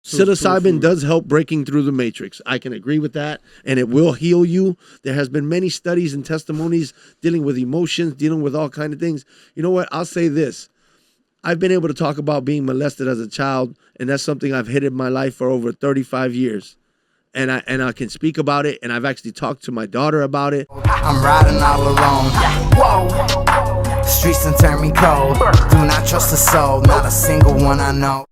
Psilocybin does help breaking through the matrix. I can agree with that, and it will heal you. There has been many studies and testimonies dealing with emotions, dealing with all kinds of things. You know what? I'll say this. I've been able to talk about being molested as a child, and that's something I've hid in my life for over 35 years. And I can speak about it, and I've actually talked to my daughter about it. I'm riding all alone. Whoa. The streets done turn me cold. Do not trust a soul, not a single one I know.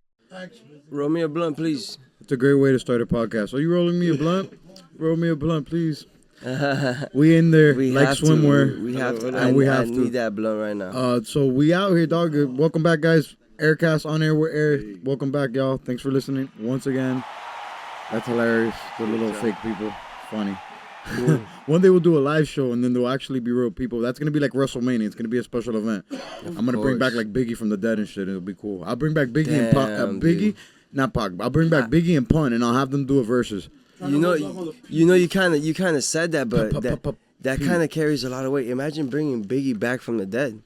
Roll me a blunt, please. It's a great way to start a podcast. Are you rolling me a blunt? Roll me a blunt, please. We in there like swimwear. We have to. And we have I to. need that blunt right now. So we out here, dog. Welcome back, guys. Aircast on air with air. Welcome back, y'all. Thanks for listening once again. That's hilarious. The little fake people. Funny. One day we'll do a live show and then there'll actually be real people. That's going to be like WrestleMania. It's going to be a special event. I'm going to bring back like Biggie from the dead and shit. It'll be cool. I'll bring back Biggie and Biggie. Not Pac. I'll bring back Biggie and Pun and I'll have them do a versus. You kind of said that, but that kind of carries a lot of weight. Imagine bringing Biggie back from the dead.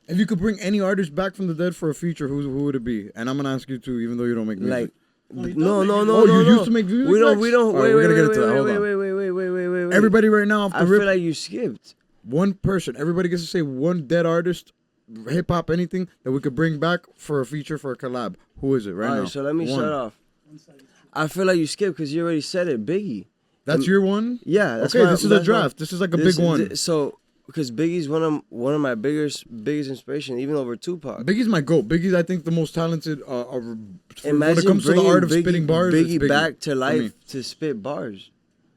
If you could bring any artist back from the dead for a feature, who would it be? And I'm going to ask you too, even though you don't make music. No. You used to make music? We don't. Wait, We're gonna get into that. Hold on. Everybody right now off the rip. I feel like you skipped. One person. Everybody gets to say one dead artist, hip hop, anything that we could bring back for a feature for a collab. Who is it right now? All right, so let me shut off. I feel like you skipped because you already said it, Biggie. That's your one? Yeah. That's okay, this is a draft. This is like a big one. So because Biggie's one of my biggest inspiration, even over Tupac. Biggie's my GOAT. Biggie's, I think, the most talented. Imagine when it comes to the art of spitting bars, Biggie back to life to spit bars.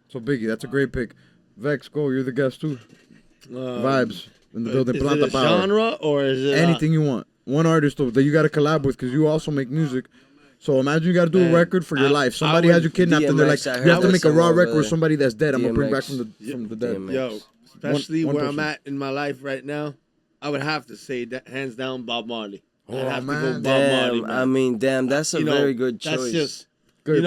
So Biggie, that's a great pick. Vex, go. You're the guest too. Vibes in the building. Is Planta it a Power. genre or is it anything you want? One artist though, that you got to collab with because you also make music. So imagine you got to do a record for your life. Somebody has you kidnapped and they're like, you have to make a raw record with somebody that's dead. I'm gonna bring back from the dead. Yo, especially where I'm at in my life right now, I would have to say that hands down Bob Marley. Oh, I'd have man. to go Bob Marley, man. I mean, damn, that's a very good choice. That's just, Great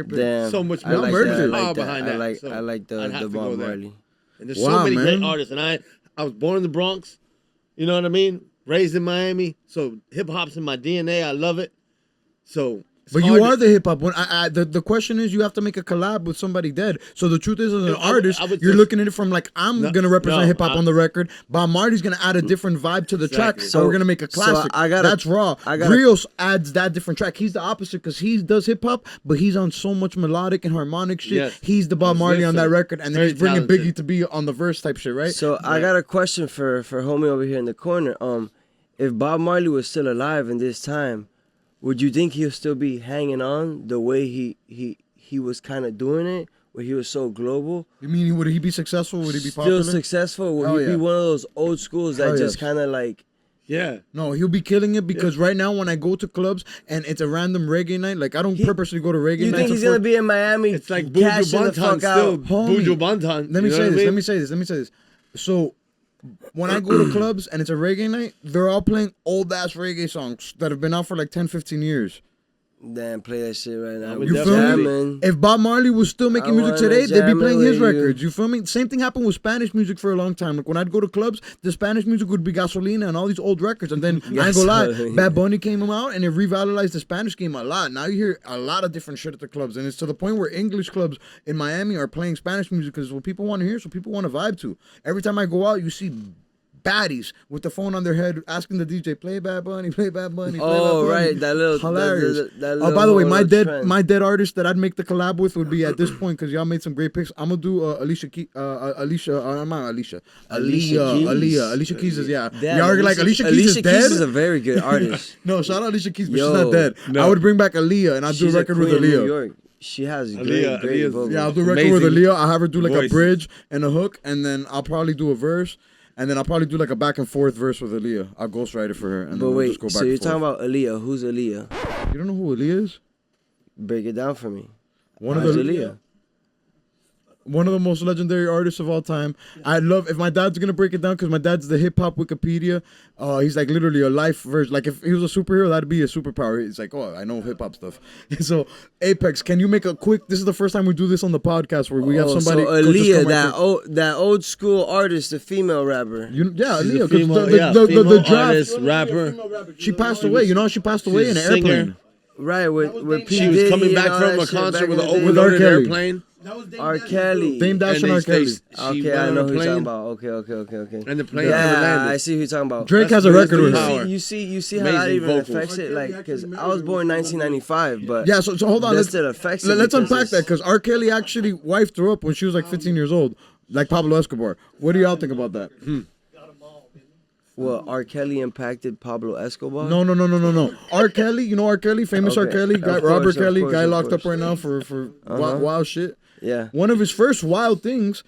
pick. Damn, so much I like power behind that. I like the Bob Marley. And there's so many great artists. And I was born in the Bronx. You know what I mean? Raised in Miami. So hip hop's in my DNA. I love it. So. But you are the hip hop one. The question is, you have to make a collab with somebody dead. So the truth is, as an artist, you're looking at it from like, I'm gonna represent hip hop on the record. Bob Marley's gonna add a different vibe to the track. So we're gonna make a classic. That's raw. Rios adds that different track. He's the opposite because he does hip hop, but he's on so much melodic and harmonic shit. Yes. He's the Bob Marley on that record, and then he's bringing Biggie to be on the verse type shit, right? So I got a question for homie over here in the corner. If Bob Marley was still alive in this time, would you think he'll still be hanging on the way he was kind of doing it, where he was so global? You mean, would he be successful? Would he be popular? Still successful? Would he be one of those old schools that just kind of like... Yeah. No, he'll be killing it because right now when I go to clubs and it's a random reggae night, like I don't purposely go to reggae nights. You think he's going to be in Miami? It's like Buju Banton still. Buju Banton. Let me say this. So... when I go to clubs and it's a reggae night, they're all playing old-ass reggae songs that have been out for like 10, 15 years. Damn, play that shit right now. You feel me? If Bob Marley was still making music today, they'd be playing his records. You feel me? Same thing happened with Spanish music for a long time. Like when I'd go to clubs, the Spanish music would be Gasolina and all these old records. And then, I ain't gonna lie, Bad Bunny came out and it revitalized the Spanish game a lot. Now you hear a lot of different shit at the clubs. And it's to the point where English clubs in Miami are playing Spanish music because it's what people want to hear, so people want to vibe to. Every time I go out, you see baddies with the phone on their head asking the DJ, play Bad Bunny, play Bad Bunny, play Bad Bunny. Right, that little hilarious. That little by the way, my dead artist that I'd make the collab with would be at this point because y'all made some great picks. I'm gonna do Alicia Keys is Damn, y'all are like Alicia Keys is dead. Alicia Keys is a very good artist. No, shout out Alicia Keys, but she's not dead. No. I would bring back Aaliyah and I'd do a record with Aaliyah. She has great vocals. Yeah, I'll do a record with Aaliyah. I'll have her do like a bridge and a hook, and then I'll probably do a verse. And then I'll probably do like a back and forth verse with Aaliyah. I'll ghostwrite it for her. And but then wait, we'll just go back so you're talking about Aaliyah. Who's Aaliyah? You don't know who Aaliyah is? Break it down for me. Who's Aaliyah? One of the most legendary artists of all time. I love, if my dad's gonna break it down, because my dad's the hip hop Wikipedia. He's like literally a life version. Like if he was a superhero, that'd be a superpower. He's like, oh, I know hip hop stuff. So Apex, can you make a quick? This is the first time we do this on the podcast where we have somebody. So Aaliyah, that old school artist, the female rapper. Aaliyah, the draft artist, rapper. She passed away. You know, she passed away in an airplane. Right, with P. She was Diddy coming and back all from that a shit concert back with in an the day. overloaded Kelly. airplane. R. Kelly. Dame Dash and R. Kelly. Okay, I know who you're talking about. Okay. And the plane never Yeah, landed. I see who you're talking about. Drake That's has a the record with her. power. You see how that Amazing even vocals. affects it? Like, because I was born in 1995, but Yeah, so hold on. that Let's, still affects it. let's because unpack that it's- because R. Kelly actually wifed her up when she was like 15 years old, like Pablo Escobar. What do y'all think about that? Well, R. Kelly impacted Pablo Escobar? No. R. Kelly, you know R. Kelly, famous R. Okay. Kelly, Of guy, course, Robert of Kelly, course, guy of locked up course. right now for wild shit. Yeah. One of his first wild things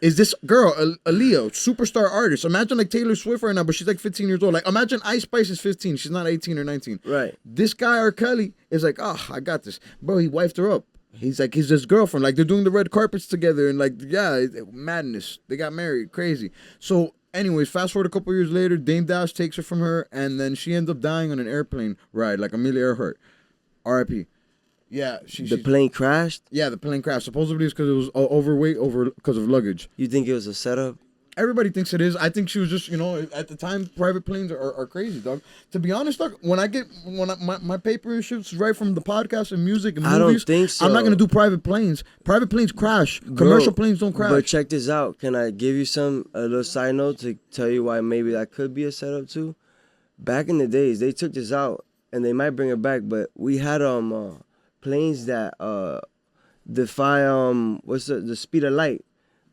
is this girl, Aaliyah, superstar artist. Imagine like Taylor Swift right now, but she's like 15 years old. Like imagine Ice Spice is 15. She's not 18 or 19. Right. This guy, R. Kelly, is like, I got this. Bro, he wifed her up. He's like, he's his girlfriend. Like they're doing the red carpets together and like, yeah, madness. They got married. Crazy. So anyways, fast forward a couple years later, Dame Dash takes her from her and then she ends up dying on an airplane ride, like Amelia Earhart. R.I.P. Yeah, The plane crashed? Yeah, the plane crashed. Supposedly it's because it was overweight because of luggage. You think it was a setup? Everybody thinks it is. I think she was just, at the time, private planes are crazy, dog. To be honest, dog, my paper issues right from the podcast and music and I movies, don't think so. I'm not going to do private planes. Private planes crash. Commercial planes don't crash. But check this out. Can I give you a little side note to tell you why maybe that could be a setup too? Back in the days, they took this out, and they might bring it back, but we had planes that defy what's the speed of light,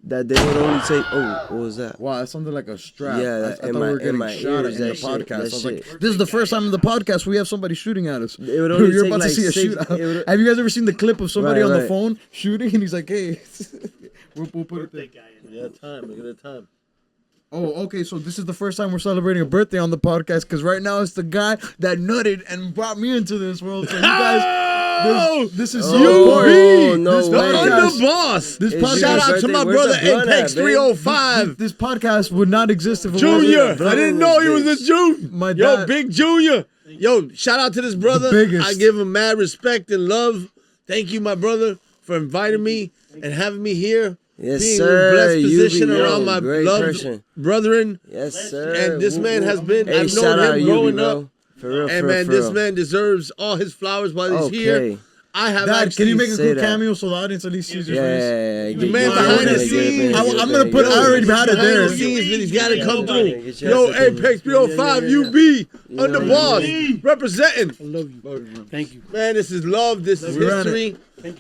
that they would only take. Oh, what was that? Wow, that sounded like a strap. Yeah, I thought we were getting shot at in the that shit, podcast. that I was like, shit. this is the first time in the podcast we have somebody shooting at us. It would only You're take about like to see a six- shootout. it would- Have you guys ever seen the clip of somebody Right, on the right. phone shooting and he's like, hey, we'll put it there. Look at the time. Oh, okay. So this is the first time we're celebrating a birthday on the podcast because right now it's the guy that nutted and brought me into this world. So you guys, this is You so be no this way. the boss. This It's podcast, Shout out to my Where's brother the blunt Apex at, babe? 305. this podcast would not exist if it Junior. wasn't. I didn't know he was a Junior. My Yo, dad- Big Junior. Yo, shout out to this brother. biggest. I give him mad respect and love. Thank you, my brother, for inviting me and having me here. Yes, being sir. in a blessed You position be around my great loved person. brethren. Yes, sir. And this man has been, Hey, I've shout known out him you, growing bro. up. For real, And for man, real, for this real. man deserves all his flowers while he's here. Okay. I have Dad, actually can you make a say good that. cameo so the audience at least sees your face? Yeah, The man behind the scenes. I'm gonna put. I already had it behind there. the scenes, but he's got to come through. Get your Yo, ass up in Apex 305, UB, under boss, representing. I love you. Thank you. Man, this is love. This is We ran history.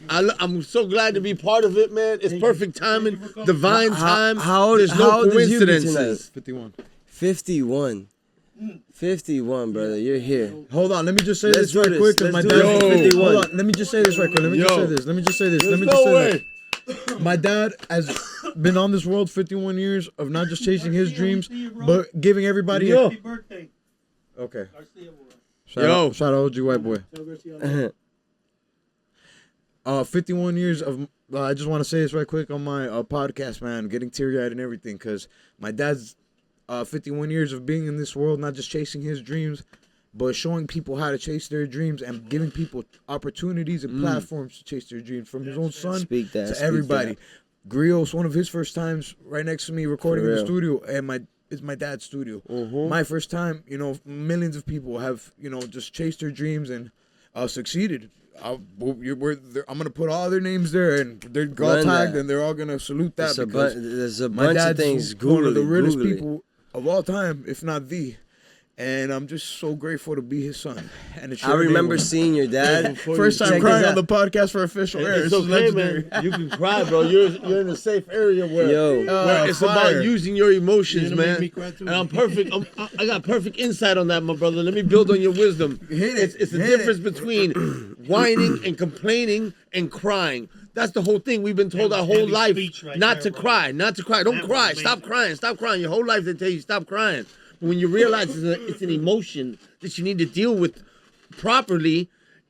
I'm so glad to be part of it, man. It's perfect timing, divine time. how old- There's how no old is you coincidences. 51. 51. 51, brother. You're here. Hold on, let me just say Let's this do right this. quick because my Let's do dad. this. 51. Hold on, let me just say this right quick. Let me just say this. Let me just say this. Let me There's just no say way. this. My dad has been on this world 51 years of not just chasing his dreams, but giving everybody. Yo. Happy birthday. Okay. Yo. Shout out OG White Boy. 51 years of. I just want to say this right quick on my podcast, man. Getting teary-eyed and everything because my dad's 51 years of being in this world, not just chasing his dreams, but showing people how to chase their dreams and giving people opportunities and platforms to chase their dreams, from his own son Speak that, to speak everybody. Griot's one of his first times right next to me recording For in the real. studio, and it's my dad's studio. My first time, millions of people have, just chased their dreams and succeeded. I'm gonna put all their names there, and they're all Run tagged, that. and they're all gonna salute that because There's a my bunch of dad's things. one of the Google it, realest Google it. people of all time, if not the. And I'm just so grateful to be his son. And to I share a day remember with him. seeing your dad. First time Check crying this on the out. podcast for official air. It's This is okay, legendary. man. You can cry, bro. You're in a safe area where, Yo. where it's Fire. about using your emotions, You're gonna man. make me cry too. And I'm perfect. I got perfect insight on that, my brother. Let me build on your wisdom. Hit it. It's the Hit difference between whining and complaining and crying. That's the whole thing. We've been told our whole Heavy life speech right not there, to bro. cry, not to cry. Don't That was cry. amazing. Stop crying. Stop crying. Your whole life they tell you stop crying. But when you realize it's an emotion that you need to deal with properly,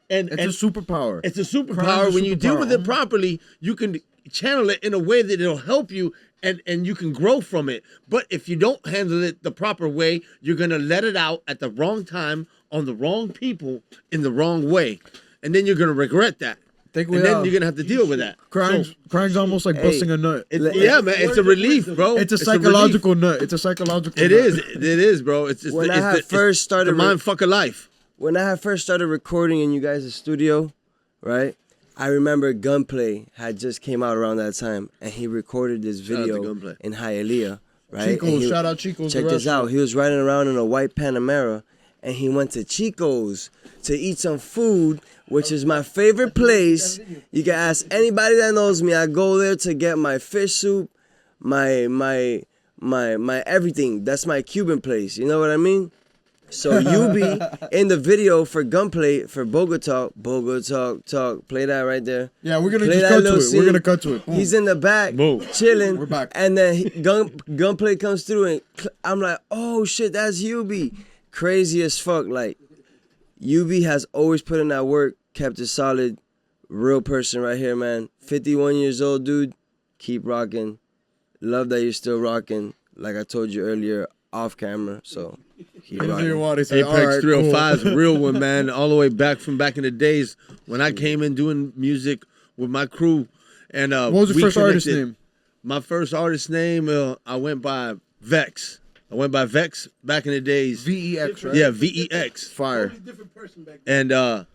and It's a superpower. it's a superpower. Crime's a When you deal superpower. with it properly, you can channel it in a way that it'll help you and you can grow from it. But if you don't handle it the proper way, you're going to let it out at the wrong time on the wrong people in the wrong way. And then you're going to regret that. Think we And then all- you're going to have to deal with that. Crying's almost like busting a nut. Yeah, man. It's a relief, bro. It's a relief. psychological nut. It's a psychological It nut. is. It is, bro. It's When the, I had it's first started the mind fuck of life. when I had first started recording in you guys' studio, right? I remember Gunplay had just came out around that time, and he recorded this Shout out to video Gunplay. in Hialeah, right? Chico's, And he- shout out Chico's. Check the this out. restaurant. He was riding around in a white Panamera, and he went to Chico's to eat some food, which is my favorite place. You can ask anybody that knows me. I go there to get my fish soup, my everything. That's my Cuban place. You know what I mean? So you be in the video for Gunplay for Bogota Talk. Play that right there. Yeah, we're gonna Play just that cut to little it. scene. We're gonna cut to it. Boom. He's in the back, Boom. chilling. We're back. And then Gunplay comes through, and I'm like, oh shit, that's UB. Crazy as fuck. Like, UB has always put in that work, kept it solid. Real person right here, man. 51 years old, dude. Keep rocking. Love that you're still rocking. Like I told you earlier, off camera. So keep Anything you rocking. want, he said, Apex all right, 305 is cool. a real one, man. All the way back from back in the days when I came in doing music with my crew. And What was your we first artist connected. name? My first artist name, I went by Vex. I went by Vex back in the days. VEX, right? Yeah, VEX. Fire. And I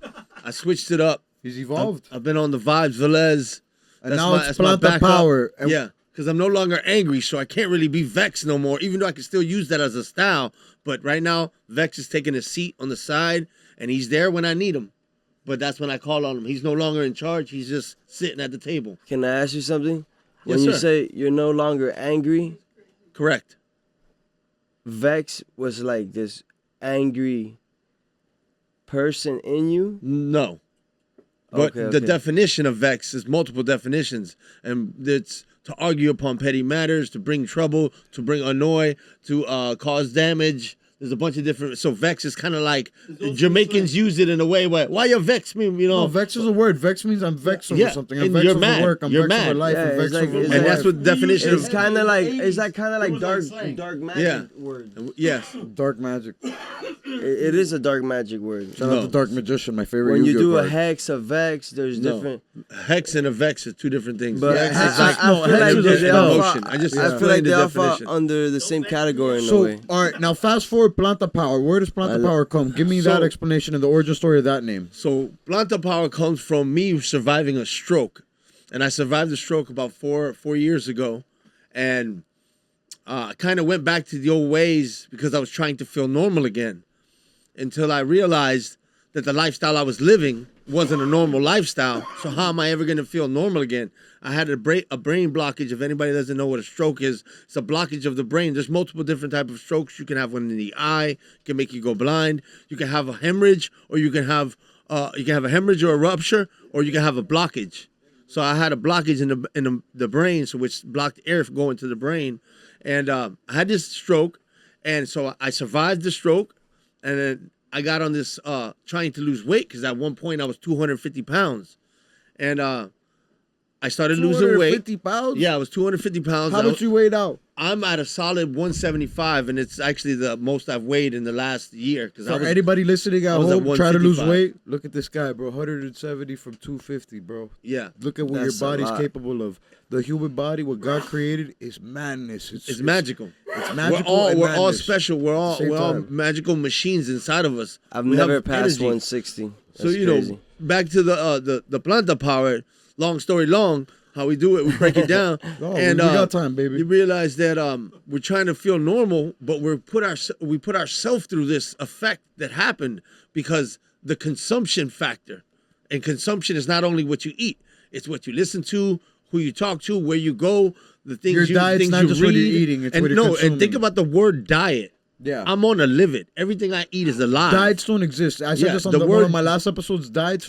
switched it up. He's evolved. I've been on the Vibes Velez. And now it's Planta backup. Power. And Yeah, because I'm no longer angry, so I can't really be Vex no more, even though I can still use that as a style. But right now, Vex is taking a seat on the side, and he's there when I need him. But that's when I call on him. He's no longer in charge. He's just sitting at the table. Can I ask you something? When Yes, you sir. say you're no longer angry, Correct. Vex was like this angry person in you? No. But Okay, the okay. definition of Vex is multiple definitions. And it's to argue upon petty matters, to bring trouble, to bring annoy, to cause damage. There's a bunch of different. So Vex is kind of like Jamaicans use it in a way where, why you vex me? You know, No, vex is a word. Vex means I'm vexed over Yeah, something. I'm and vexed you're over mad. work. I'm You're vexed over mad. life. Yeah, I'm it's vexed like- over it's my and like- that's wife. what the definition It's of kind of like dark magic Yeah. word. Yes. Dark magic. It is a dark magic word. Shout No. out to Dark Magician, my favorite. When you Yu-Gi-Oh do a card. hex, a vex, there's No. different. Hex and a vex are two different things. But Vex I, is like I feel like hex is a they all emotion. fall, I just I feel explained like the they all fall definition. under the same category in a So, way. all right, now fast forward Planta Power. Where does Planta Power come? Give me that So- explanation and the origin story of that name. So Planta Power comes from me surviving a stroke, and I survived a stroke about four years ago, and I kind of went back to the old ways because I was trying to feel normal again, until I realized that the lifestyle I was living wasn't a normal lifestyle. So how am I ever going to feel normal again? I had a brain blockage. If anybody doesn't know what a stroke is, it's a blockage of the brain. There's multiple different types of strokes. You can have one in the eye, can make you go blind. You can have a hemorrhage, or you can have a hemorrhage or a rupture, or you can have a blockage. So I had a blockage in the brain, so which blocked air from going to the brain, and I had this stroke, and so I survived the stroke, and then I got on this trying to lose weight because at one point I was 250 pounds, and I started losing weight. 250 pounds? Yeah, I was 250 pounds. How much you weighed out? I'm at a solid 175, and it's actually the most I've weighed in the last year. Because For anybody listening at I was at home, try to lose 155. weight. Look at this guy, bro. 170 from 250, bro. Yeah, Look at what That's a your body's lot. capable of. The human body, what God created, is madness. it's magical. It's We're magical. all and we're all madness. special. We're all Same time. magical machines inside of us. I've We have never passed energy. 160. So That's you crazy. know, back to the Planta Power. Long story long, how we do it, we break it down, No, and we got time, baby. You realize that we're trying to feel normal, but we put ourselves through this effect that happened because the consumption factor, and consumption is not only what you eat; it's what you listen to, who you talk to, where you go, the things Your you diet's things not you just read, what you're eating, it's and what you're and think consuming. about the word diet. Yeah. I'm on to live it. Everything I eat is alive. Diets don't exist. I said Yeah, this on the one word- of my last episodes. Diets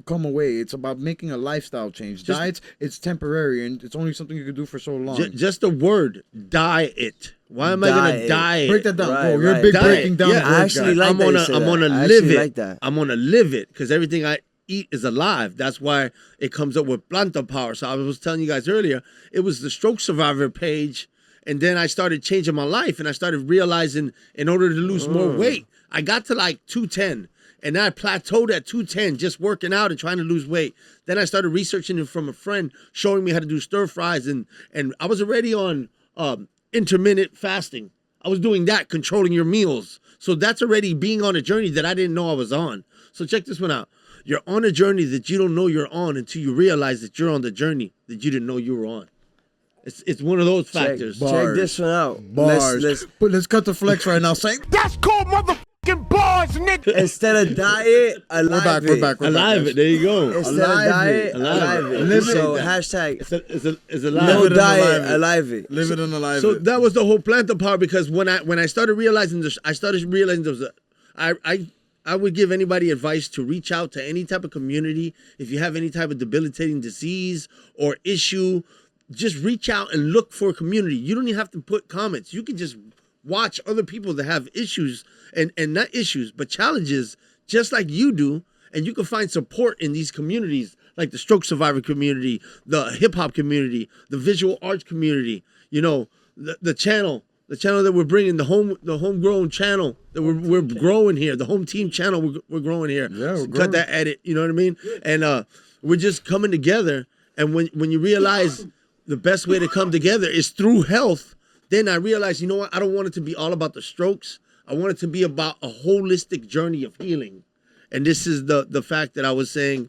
come away. It's about making a lifestyle change. Just- Diets, it's temporary, and it's only something you can do for so long. Just the word diet. Why am I gonna Diet. diet? Break that down, Right, bro. You're a right. big Diet. breaking down. Yeah. word I actually guy. like I'm that you gonna say I'm that. gonna I live actually it. like that. I'm gonna live it because everything I eat is alive. That's why it comes up with Planta Power. So I was telling you guys earlier, it was the stroke survivor page, and then I started changing my life, and I started realizing in order to lose more weight, I got to like 210. And then I plateaued at 210 just working out and trying to lose weight. Then I started researching it from a friend showing me how to do stir fries, and I was already on intermittent fasting. I was doing that, controlling your meals. So that's already being on a journey that I didn't know I was on. So check this one out. You're on a journey that you don't know you're on until you realize that you're on the journey that you didn't know you were on. It's one of those factors. Check this one out. Bars. Let's cut the flex right now. Say That's called motherfucking bars, nigga. Instead of diet, alive we're back. Alive it. There you go. Instead of diet, Alive alive it. it. Live So it. hashtag It's alive. no it and diet, alive it. alive it. live it and alive So it. that was the whole Planta Power, because when I started realizing this, there was I would give anybody advice to reach out to any type of community. If you have any type of debilitating disease or issue, just reach out and look for a community. You don't even have to put comments. You can just watch other people that have issues and not issues, but challenges just like you do. And you can find support in these communities, like the stroke survivor community, the hip hop community, the visual arts community, you know, the channel that we're bringing, the homegrown channel that we're growing here, the home team channel we're growing here. Yeah, we're So growing. cut that edit, you know what I mean? And we're just coming together. And when you realize the best way to come together is through health, then I realized, you know what? I don't want it to be all about the strokes. I want it to be about a holistic journey of healing. And this is the fact that I was saying,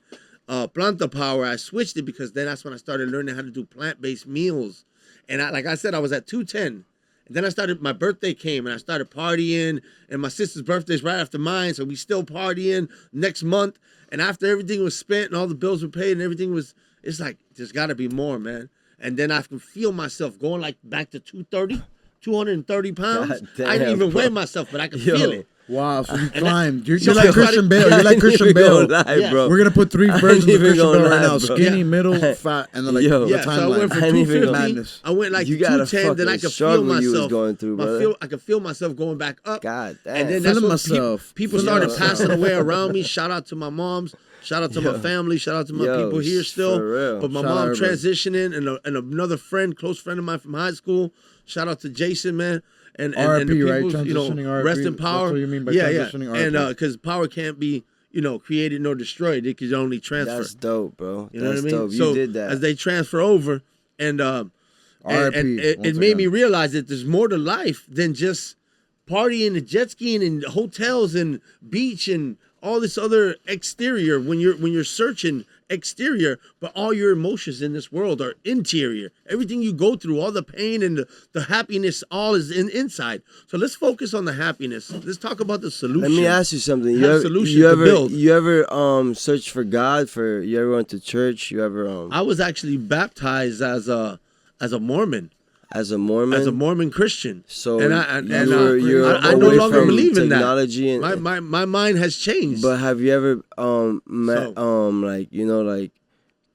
Planta Power, I switched it because then that's when I started learning how to do plant-based meals. And like I said, I was at 210. And then my birthday came and I started partying, and my sister's birthday's right after mine. So we still partying next month. And after everything was spent and all the bills were paid and everything it's like, there's gotta be more, man. And then I can feel myself going like back to 230 pounds. God damn, I didn't even bro. weigh myself, but I can feel it. Wow, so you And climbed. You're so like I Christian started- Bale. You're like I ain't Christian even Bale. gonna lie, Yeah. bro. We're gonna put 3 I ain't versions of even Christian gonna Bale right lie, now: bro. skinny, Yeah. middle, fat, and then like Yo. the Yeah, so I went timeline. from I ain't even 250. Madness. I went like You gotta 210. Then I fucking could feel struggle you was myself. going through, brother. I could feel myself going back up. God damn. And then that's Feeling when myself. people Feeling started myself. passing away around me. Shout out to my moms. Shout out to my family. Shout out to my Yo, people here still. for real. But my Shout out mom everybody. transitioning, and another close friend of mine from high school. Shout out to Jason, man. And the RIP, right? people, you know, Transitioning RIP. rest in That's power. what you mean by yeah, transitioning yeah. RIP. And because power can't be, created nor destroyed. It can only transfer. That's dope, bro. You know That's what I mean? dope. So You did that. as they transfer over, and RIP, it once made me again. realize that there's more to life than just partying and jet skiing and hotels and beach and all this other exterior. When you're searching exterior, but all your emotions in this world are interior. Everything you go through, all the pain and the happiness, all is inside. So let's focus on the happiness. Let's talk about the solution. Let me ask you something. Have solutions to build. You ever search for God? You ever went to church? You ever I was actually baptized as a Mormon. as a Mormon? As a Mormon Christian. So and you're I no away longer from believe in that. technology and My mind has changed. But have you ever met like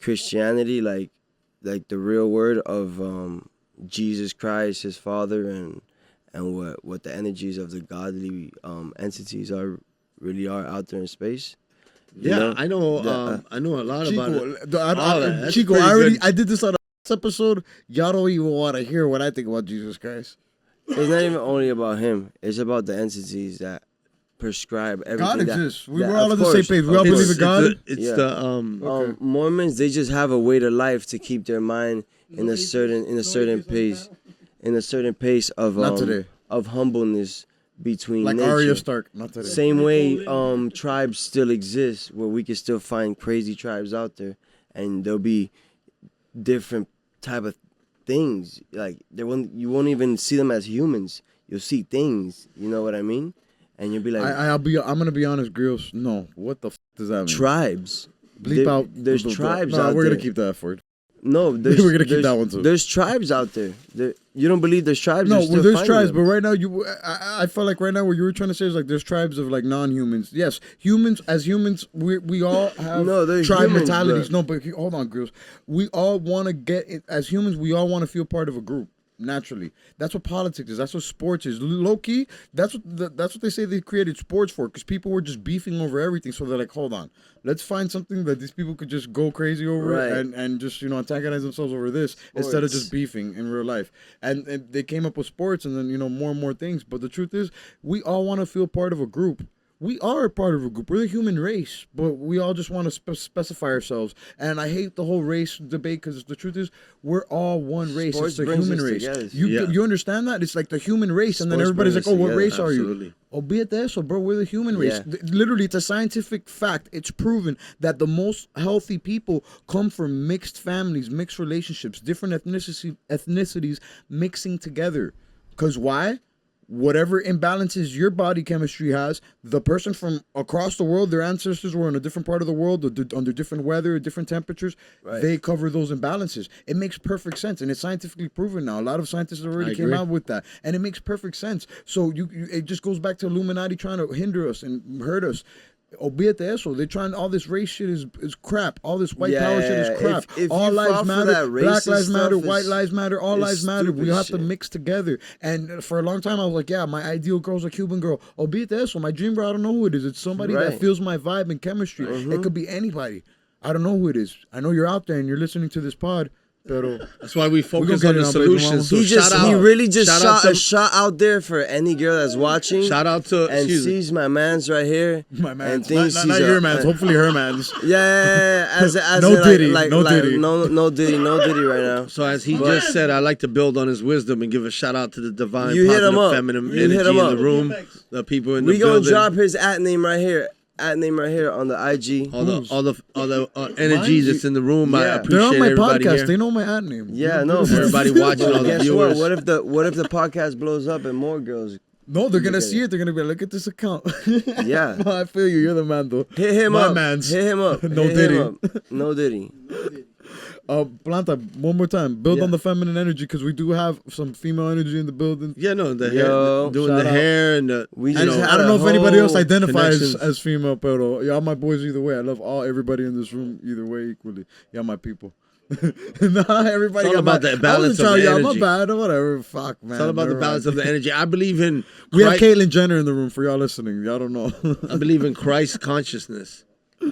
Christianity, like the real word of Jesus Christ, his Father, and what the energies of the godly entities really are out there in space? You yeah, know? I know a lot about it. Chico, All that. That's Chico, pretty good. I did this on a episode. Y'all don't even want to hear what I think about Jesus Christ. It's not even only about him. It's about the entities that prescribe everything. God that- exists. We that- were all of on the same course, page. We of all believe course. in God. It's Yeah. the Mormons, they just have a way to life to keep their mind in a certain pace of Not today. of humbleness between Like nature. Arya Stark. Not today. Same way tribes still exist, where we can still find crazy tribes out there, and there'll be different type of things. Like you won't even see them as humans. You'll see things. You know what I mean? And you'll be like, I'm gonna be honest, Grills. No, what the does that mean? tribes. Bleep out. There's bleep out. tribes No, out we're there. gonna keep that for it. No, there's, We're gonna keep there's- that one too. There's tribes out there. You don't believe there's tribes? No, You're still there's finding tribes, them. but right now I felt like right now what you were trying to say is like there's tribes of like non-humans. Yes, humans as humans we all have No, they're tribe humans, mentalities. but- No, but hold on, Grills. We all want to get it as humans. We all want to feel part of a group. Naturally, that's what politics is. That's what sports is. Low key, that's what they say they created sports for. Because people were just beefing over everything. So they're like, hold on, let's find something that these people could just go crazy over Right. and just antagonize themselves over this instead of just beefing in real life. And they came up with sports and then more and more things. But the truth is, we all want to feel part of a group. we are a part of a group. We're the human race, but we all just want to specify ourselves. And I hate the whole race debate because the truth is, we're all one race. Sports it's the brings human us race. together. You understand that? It's like the human race, and then Sports everybody's like, brings "Oh, us what together. race are you?" Absolutely. Albeit that, so bro, we're the human race. Yeah. Literally, it's a scientific fact. It's proven that the most healthy people come from mixed families, mixed relationships, different ethnicities mixing together. Because why? Whatever imbalances your body chemistry has, the person from across the world, their ancestors were in a different part of the world, under different weather, different temperatures, they cover those imbalances. It makes perfect sense, and it's scientifically proven now. A lot of scientists already came out with that, and it makes perfect sense. So it just goes back to Illuminati trying to hinder us and hurt us. Albeit eso, they're trying, all this race shit is crap. All this white power shit is crap. If all you lives fall for matter. that Black racist lives matter. stuff, White lives matter. All lives matter. We stupid have to shit. mix together. And for a long time, I was like, yeah, my ideal girl's a Cuban girl. Albeit eso, my dream girl, I don't know who it is. It's somebody that Right. feels my vibe and chemistry. It could be anybody. I don't know who it is. I know you're out there and you're listening to this pod. Pero That's why we focus get on it the on, baby solutions. So He shout out. he really just shout shot out a to, shot out there for any girl that's watching. shout out to and excuse me. sees my man's right here. my man, and thinks not he's your a- man's. Hopefully her man's. Yeah. As No in, Diddy, like, no like, Diddy. no Diddy right now. So as he just said, I like to build on his wisdom and give a shout out to the divine, You hit positive, him up. feminine You hit energy him in up. the room, the people in the We gonna building. drop his @name right here. @name right here on the IG. all the energy that's in the room. I Yeah. They're appreciate on my everybody podcast. here. They know my ad name. Yeah, no. Everybody watching, all the Guess viewers. what? What if the podcast blows up and more girls? No, they're gonna Look at see it. They're gonna be like, look at this account. Yeah. No, I feel you. You're the man, though. Hit him My up. man's. Hit him up. No Hit him Diddy. up. No Diddy. Planta, one more time. Build Yeah. on the feminine energy because we do have some female energy in the building. Yeah, no, the Yo, hair, doing shout the out. hair and the, We you just know, had I don't a know if anybody else whole identifies connections. as female, pero y'all my boys either way. I love everybody in this room either way equally. Y'all my people. Nah, everybody It's all got about the I balance wasn't of trying the y'all, my energy. bad, whatever. Fuck, man. it's all about the Never balance mind. of the energy. I believe in We have Christ, Caitlyn Jenner in the room for y'all listening. Y'all don't know. I believe in Christ consciousness.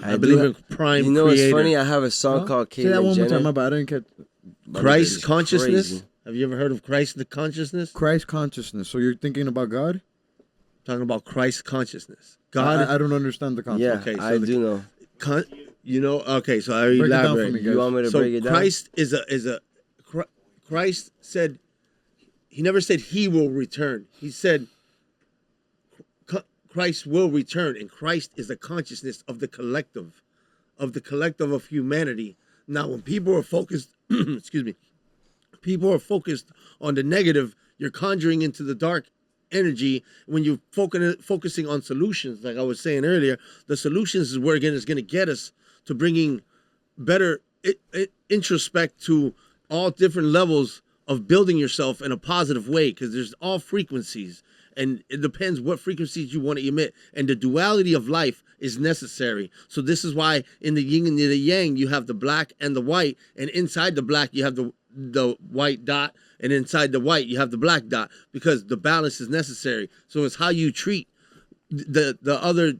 I do believe have- in prime You know creator. what's funny? I have a song called Say that Caitlyn one more Jenner. time. My bad. I didn't catch Christ It's consciousness. crazy. Have you ever heard of Christ the consciousness? Christ consciousness. So you're thinking about God? Talking about Christ consciousness. God, I don't understand the concept. Yeah, Okay, so I the- do know. you know. Okay, so I Break it down elaborate. for me, You want me to So break it down? Christ is a Christ said, he never said he will return. He said Christ will return, and Christ is the consciousness of the collective of humanity. Now, when people are focused, excuse me, people are focused on the negative, you're conjuring into the dark energy. When you're focusing on solutions, like I was saying earlier, the solutions is where again is going to get us to bringing better introspect to all different levels of building yourself in a positive way, because there's all frequencies, and it depends what frequencies you want to emit, and the duality of life is necessary. So this is why in the yin and the yang you have the black and the white, and inside the black you have the white dot, and inside the white you have the black dot, because the balance is necessary. So it's how you treat the other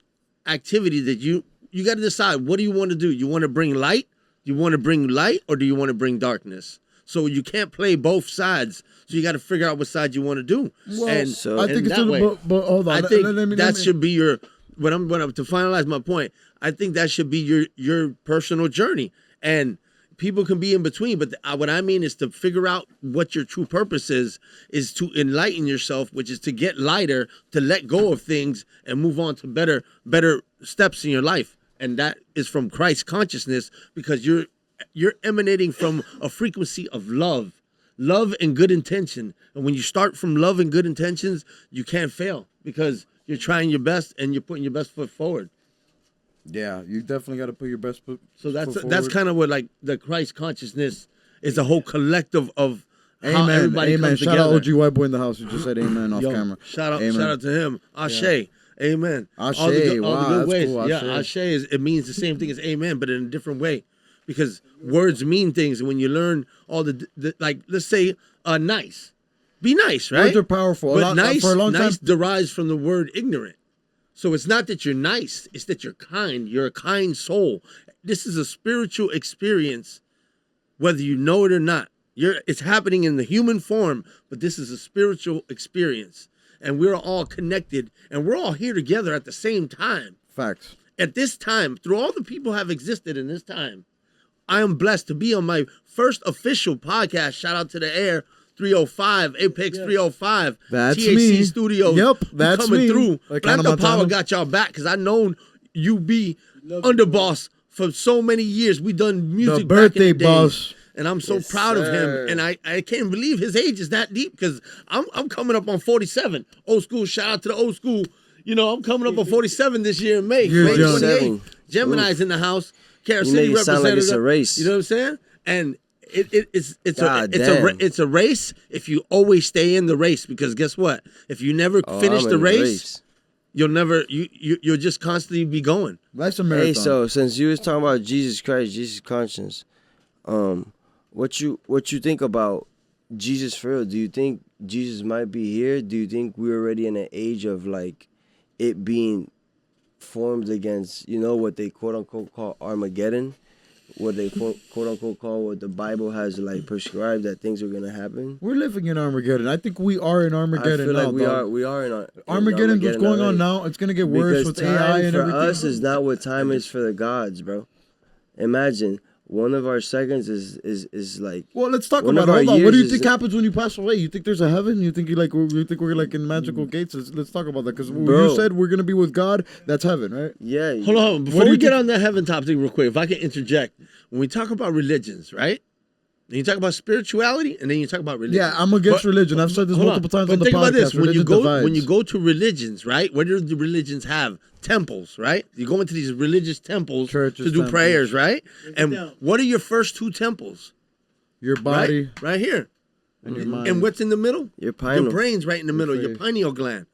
activity that you got to decide, what do you want to do? You want to bring light? You want to bring light, or do you want to bring darkness? So you can't play both sides. So you got to figure out what side you want to do. Well, and so- I think and it's that still, way, but hold on. I think let me- that should be your. When I'm to finalize my point, I think that should be your personal journey, and people can be in between. But what I mean is to figure out what your true purpose is to enlighten yourself, which is to get lighter, to let go of things, and move on to better steps in your life. And that is from Christ consciousness, because you're emanating from a frequency of love and good intention. And when you start from love and good intentions, you can't fail, because you're trying your best and you're putting your best foot forward. Yeah, you definitely got to put your best foot. So that's forward. kind of what, like, the Christ consciousness is, a whole collective of how Amen. everybody Amen. comes Shout together. out OG White Boy in the house. You just said amen off Yo, camera. Shout out Amen. to him. Ashe. Amen. Ashe. All the good Wow, that's ways. cool. Yeah, Ashe. Ashe it means the same thing as amen, but in a different way, because words mean things. And when you learn all the like, let's say nice, be nice, right? Words are powerful. But For a long nice time. derives from the word ignorant. So it's not that you're nice, it's that you're kind. You're a kind soul. This is a spiritual experience, whether you know it or not. It's happening in the human form, but this is a spiritual experience. and we're all connected, and we're all here together at the same time. Facts. At this time, through all the people have existed in this time, I am blessed to be on my first official podcast. Shout out to the Air 305, Apex 305, That's THC me. Studios. Yep, that's coming me. through. Like Planta Hannah Power Montana. got y'all back because I known you be underboss for so many years. We done music The birthday back in the day. boss. And I'm so Yes, proud of sir. him. And I can't believe his age is that deep because I'm coming up on 47. Old school, shout out to the old school. You know, I'm coming up on 47 this year in May. You're May young. 28th. Gemini's in the house. Carol You City make it sound like it's a representative. race. You know what I'm saying? And it's God a damn. it's a race if you always stay in the race, because guess what? If you never finish I'm the in race, you'll never you'll just constantly be going. Life's a marathon. Hey, so since you was talking about Jesus Christ, Jesus conscience, what you think about Jesus for real? Do you think Jesus might be here? Do you think we're already in an age of like it being formed against, you know, what they quote unquote call Armageddon? What they quote unquote call what the Bible has like prescribed that things are gonna happen? We're living in Armageddon. I think we are in I Armageddon feel now. like we are in Armageddon's what's going on already. now. It's gonna get worse Because with time AI and for everything. us is not what time is for the gods, bro. Imagine one of our seconds is like. Well, let's talk One about of it. our Hold on. What do you years think is- happens when you pass away? You think there's a heaven? You think we're like in magical gates? Let's talk about that, because Bro. you said we're gonna be with God. That's heaven, right? Yeah. Hold on, before do we you get think- on the heaven topic real quick, if I can interject, when we talk about religions, right? And you talk about spirituality, and then you talk about religion. Yeah, I'm against But- religion. I've said this hold multiple times But on the think podcast. about this: when you Religion go divides. to religions, right? What do the religions have? Temples, right? You go into these religious temples Churches, to do temples. prayers, right? And what are your first two temples? Your body right here. and your mind. And what's in the middle? Your pineal. Your brain's right in the middle. Your faith. pineal gland.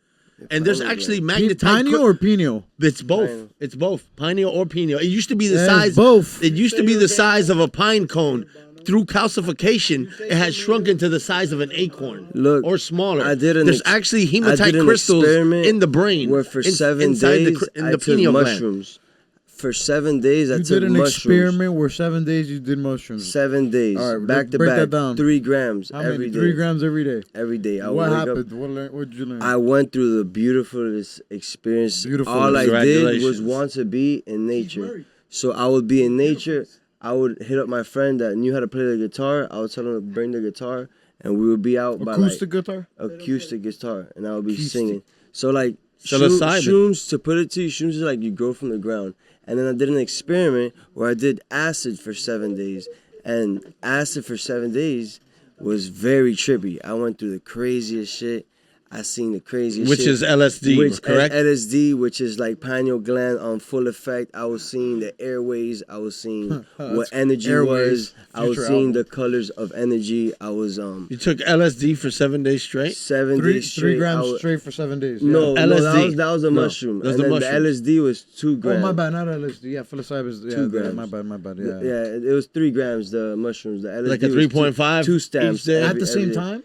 And there's pineal actually gland. magnetite. Pineal or pineal? It's both. Pineal. It's both. Pineal or pineal. It used to be the Yeah, size. it's both. It used to be the size of a pine cone. Through calcification, it has shrunk into the size of an acorn. Look, or smaller. I did an There's ex- actually I hematite did an crystals experiment in the brain. where for 7 inside days in I the took pineal gland. mushrooms. For 7 days I You took did an mushrooms. experiment where 7 days you did mushrooms. 7 days, All right, back to break that back, down. 3 grams How every many? day. 3 grams every day. Every day. I What would wake happened? Up, What did you learn? I went through the beautifulest experience. Beautiful. All I did was Congratulations. want to be in nature. So I would be in nature. I would hit up my friend that knew how to play the guitar. I would tell him to bring the guitar, and we would be out by Acoustic like guitar? acoustic guitar, and I would be Acoustic. singing. So like Psilocybin. shrooms, to put it to you, shrooms is like you grow from the ground. And then I did an experiment where I did acid for 7 days, and acid for 7 days was very trippy. I went through the craziest shit. I seen the craziest Which shit. is LSD, correct? LSD, which is like pineal gland on full effect. I was seeing the airways. I was seeing what energy Airways, was. I was future seeing album. the colors of energy. I was You took LSD for 7 days straight? 7 Three days straight. grams I was, straight for 7 days. no, Yeah. no, LSD. that was a No, mushroom. that's And the then mushroom. the LSD was 2 Oh, grams. my bad. Not LSD. Yeah, psilocybin is 2 grams. My bad. Yeah. Yeah, it was 3 grams. The mushrooms, the LSD Like a was 3.5 two stamps each day? At the same day. time?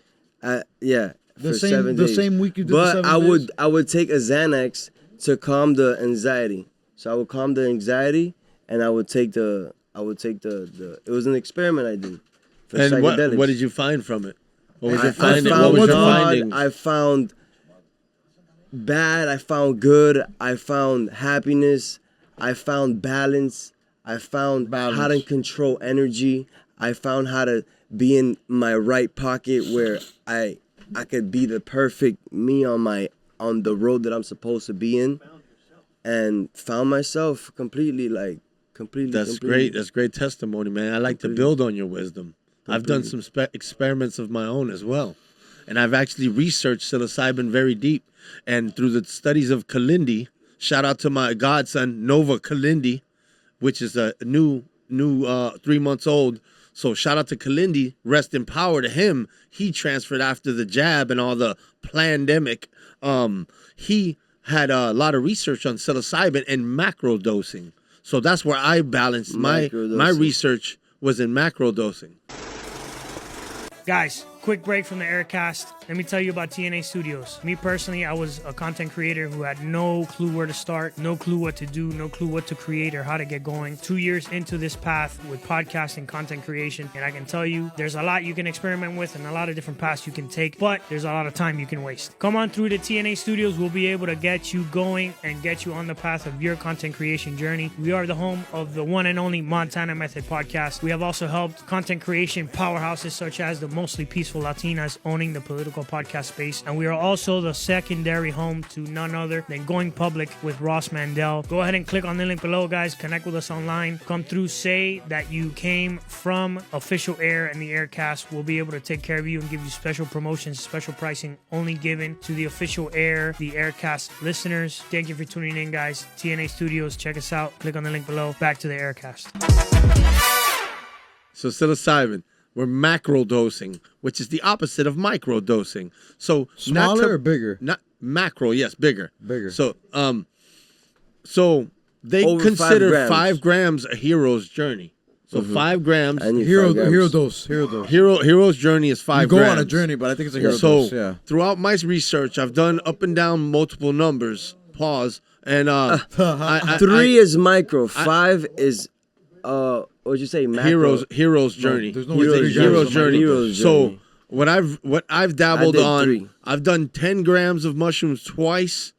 Yeah, The for same- 7 the days. same week you did the But 7 I days? would take a Xanax to calm the anxiety. So I would calm the anxiety, and I would take the it was an experiment I did for And psychedelics. what did you find from it? What was I your finding? found What was your God, findings? I found bad. I found good. I found happiness. I found balance. I found how to Balance. control energy. I found how to be in my right pocket where I could be the perfect me on the road that I'm supposed to be in, and found myself completely. That's great. That's great testimony, man. I like to build on your wisdom. I've done some experiments of my own as well. And I've actually researched psilocybin very deep. And through the studies of Kalindi, shout out to my godson, Nova Kalindi, which is a new 3 months old. So shout out to Kalindi, rest in power to him. He transferred after the jab and all the pandemic. He had a lot of research on psilocybin and macro dosing. So that's where I balanced my Microdosing. research was in macro dosing. Guys, quick break from the Aircast. Let me tell you about TNA Studios. Me personally, I was a content creator who had no clue where to start, no clue what to do, no clue what to create or how to get going. 2 years into this path with podcasting, content creation, and I can tell you there's a lot you can experiment with and a lot of different paths you can take, but there's a lot of time you can waste. Come on through to TNA Studios. We'll be able to get you going and get you on the path of your content creation journey. We are the home of the one and only Montana Method podcast. We have also helped content creation powerhouses such as the Mostly Peaceful Latinas owning the political podcast space, and we are also the secondary home to none other than Going Public with Ross Mandel. Go ahead and click on the link below, guys. Connect with us online. Come through, say that you came from Official Air and the Aircast. We'll be able to take care of you and give you special promotions, special pricing only given to the Official Air, the Aircast listeners. Thank you for tuning in, guys. TNA Studios, check us out. Click on the link below. Back to the Aircast. So psilocybin, we're macro dosing, which is the opposite of micro dosing. So Smaller or bigger? Not macro, yes, bigger. Bigger. So so they Over consider 5 grams. 5 grams a hero's journey. So 5 grams. I need Hero 5 grams. Hero dose. Hero's journey is 5 You go grams. on a journey, but I think it's a hero So dose. Yeah. throughout my research, I've done up and down multiple numbers. Pause. And 3 is micro. 5 is what'd you say? Macro. Hero's journey. there's no way Hero's to journey. Hero's journey. Hero's So journey. what I've dabbled I did on, 3. I've done 10 grams of mushrooms twice,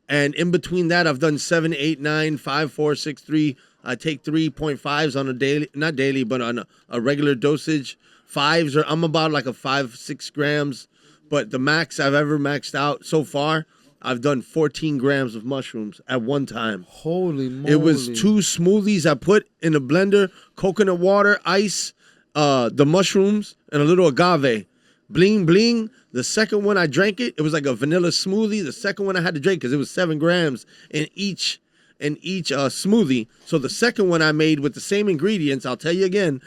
and in between that, I've done 7, 8, 9, 5, 4, 6, 3. I take 3.5s on a daily, not daily, but on a regular dosage. 5s are I'm about like a 5, 6 grams, but the max I've ever maxed out so far, I've done 14 grams of mushrooms at one time. Holy moly. It was 2 smoothies I put in a blender, coconut water, ice, the mushrooms, and a little agave. Bling, bling. The second one I drank it was like a vanilla smoothie. The second one I had to drink because it was 7 grams in each smoothie. So the second one I made with the same ingredients, I'll tell you again,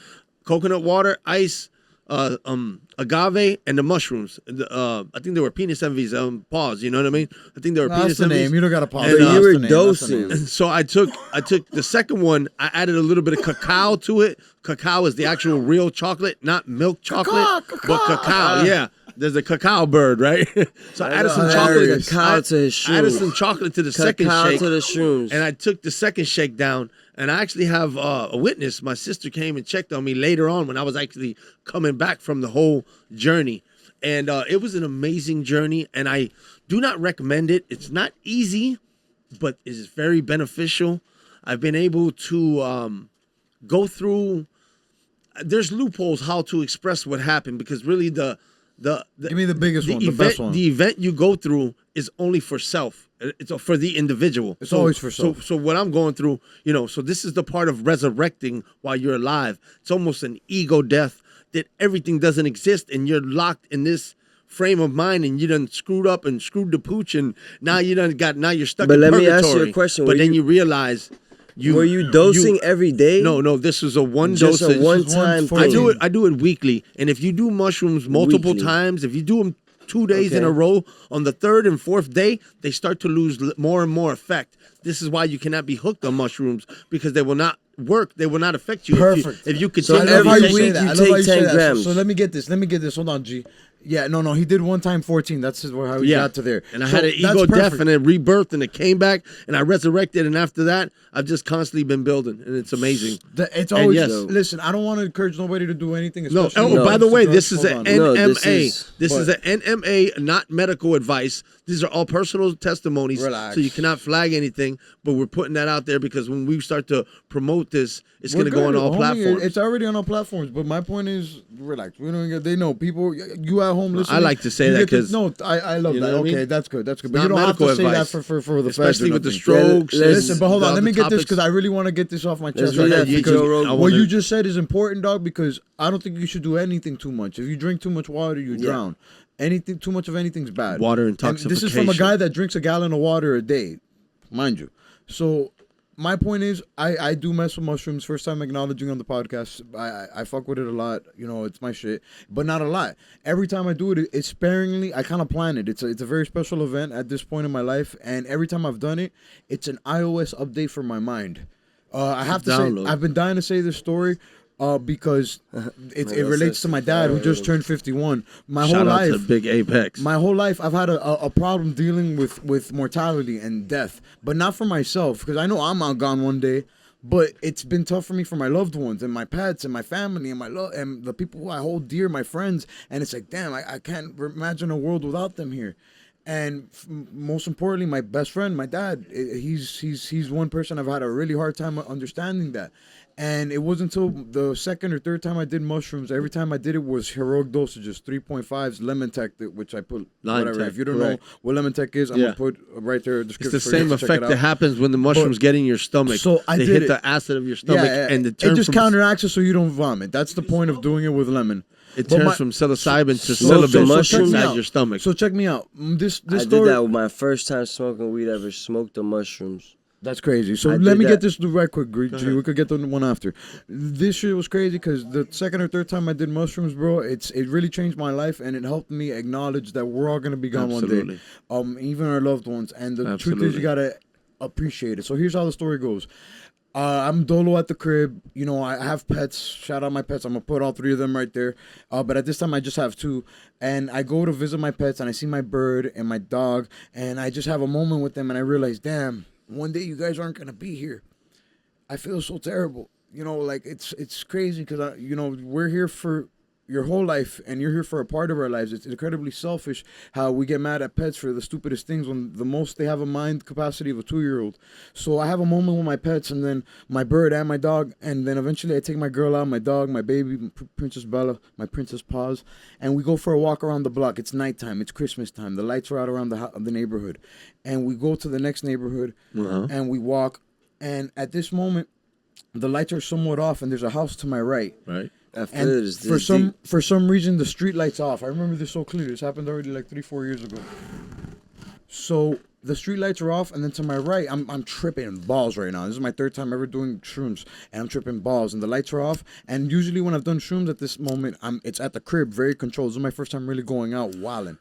coconut water, ice, agave, and the mushrooms. I think they were penis envies. Pause. You know what I mean? I think they were That's penis the envies. name. You don't got to pause. And, But you That's were the name. That's the dosing. name. So I took the second one. I added a little bit of cacao to it. Cacao is the actual real chocolate, not milk chocolate, but cacao. Yeah, there's a cacao bird, right? So I added some chocolate. Cacao to his I added shrooms. some chocolate to the second Cacao shake, to the shrooms. and I took the second shake down. And I actually have a witness. My sister came and checked on me later on when I was actually coming back from the whole journey. And it was an amazing journey, and I do not recommend it. It's not easy, but it is very beneficial. I've been able to go through. There's loopholes how to express what happened, because really the Give me the biggest one, the event, best one. The event you go through is only for self. It's for the individual. It's always for self. So what I'm going through, so this is the part of resurrecting while you're alive. It's almost an ego death, that everything doesn't exist and you're locked in this frame of mind, and you done screwed up and screwed the pooch, and now you're stuck But in let me purgatory. ask you a question. But Were then you- you realize Were you dosing every day? No, this is a one Just dosage. a one-time for- I thing. do it weekly, and if you do mushrooms multiple Weekly. times, if you do them 2 days in Okay. a row, on the 3rd and 4th day, they start to lose more and more effect. This is why you cannot be hooked on mushrooms, because they will not work. They will not affect you. Perfect. If you So continue I love how every you week say that. you I love how take you say 10 that. grams. So let me get this. Hold on, G. Yeah, no, he did one time 14. That's how he got to there. And I So had an that's ego death perfect. and it rebirthed and it came back and I resurrected, and after that I've just constantly been building, and it's amazing. It's always yes. Listen. I don't want to encourage nobody to do anything. No, especially by the way, this is Hold an on. No, this NMA. is- This is an NMA, not medical advice. These are all personal testimonies. Relax. So you cannot flag anything, but we're putting that out there because when we start to promote this, it's We're going to go on good, all homie. platforms. It's already on all platforms. But my point is, relax. We don't. They know people. You at home listening. I like to say you that get to- 'cause- no, I love you know that. what I Okay, mean? that's good. That's good. It's But you not don't have to medical say that advice. for the Especially with the feds or strokes. Yeah, Listen, but hold on. the Let me get this topics. because I really want to get this off my chest do right that now. for Because Joe Rogan. I what wanna- you just said is important, dog. Because I don't think you should do anything too much. If you drink too much water, you drown. Anything too much of anything's bad. Water And this is from a intoxication. guy that drinks a gallon of water a day, mind you. So my point is, I do mess with mushrooms. First time acknowledging on the podcast. I fuck with it a lot. It's my shit, but not a lot. Every time I do it, it's sparingly. I kind of plan it. It's a very special event at this point in my life, and every time I've done it, it's an iOS update for my mind. I have to Download. say, I've been dying to say this story. because it relates to my dad who just turned 51. My Shout whole out life, to Big Apex. my whole life, I've had a problem dealing with mortality and death, but not for myself because I know I'm outgone one day. But it's been tough for me for my loved ones and my pets and my family and and the people who I hold dear, my friends. And it's like, damn, I can't imagine a world without them here. And most importantly, my best friend, my dad, he's one person I've had a really hard time understanding that. And it wasn't until the second or third time I did mushrooms, every time I did it was heroic dosages, 3.5s, lemon tech, which I put, Lime whatever. tech, If you don't correct. know what lemon tech is, I'm Yeah. going to put right there a It's description the for you same to check effect it that out. happens when the mushrooms get in your stomach. So I they did hit it. the acid of your stomach and it just counteracts it so you don't vomit. That's the point of doing it with lemon. It But turns from psilocybin to so psilocybin check me inside out. your stomach. So check me out. This I did story. that with my first time smoking weed ever. Smoked the mushrooms. That's crazy. So I let did me that. get this right quick, G. We could get the one after. This shit was crazy because the second or third time I did mushrooms, bro, it really changed my life and it helped me acknowledge that we're all gonna be gone Absolutely. one day. Even our loved ones. And the truth is, Absolutely. you gotta appreciate it. So here's how the story goes. I'm dolo at the crib. You know, I have pets. Shout out my pets. I'm gonna put all three of them right there. But at this time, I just have two. And I go to visit my pets, and I see my bird and my dog, and I just have a moment with them, and I realize, damn, one day you guys aren't gonna be here. I feel so terrible. You know, like it's crazy because we're here for your whole life and you're here for a part of our lives. It's incredibly selfish how we get mad at pets for the stupidest things when the most they have a mind capacity of a 2-year-old. So I have a moment with my pets and then my bird and my dog, and then eventually I take my girl out, my dog, my baby, Princess Bella, my Princess Paws, and we go for a walk around the block. It's nighttime, it's Christmas time, the lights are out around the neighborhood, and we go to the next neighborhood and we walk, and at this moment the lights are somewhat off and there's a house to my right. Right. And for some reason the street lights off. I remember this so clearly. This happened already like 3-4 years ago. So the street lights are off, and then to my right, I'm tripping balls right now. This is my third time ever doing shrooms, and I'm tripping balls, and the lights are off. And usually when I've done shrooms at this moment, it's at the crib, very controlled. This is my first time really going out wilding.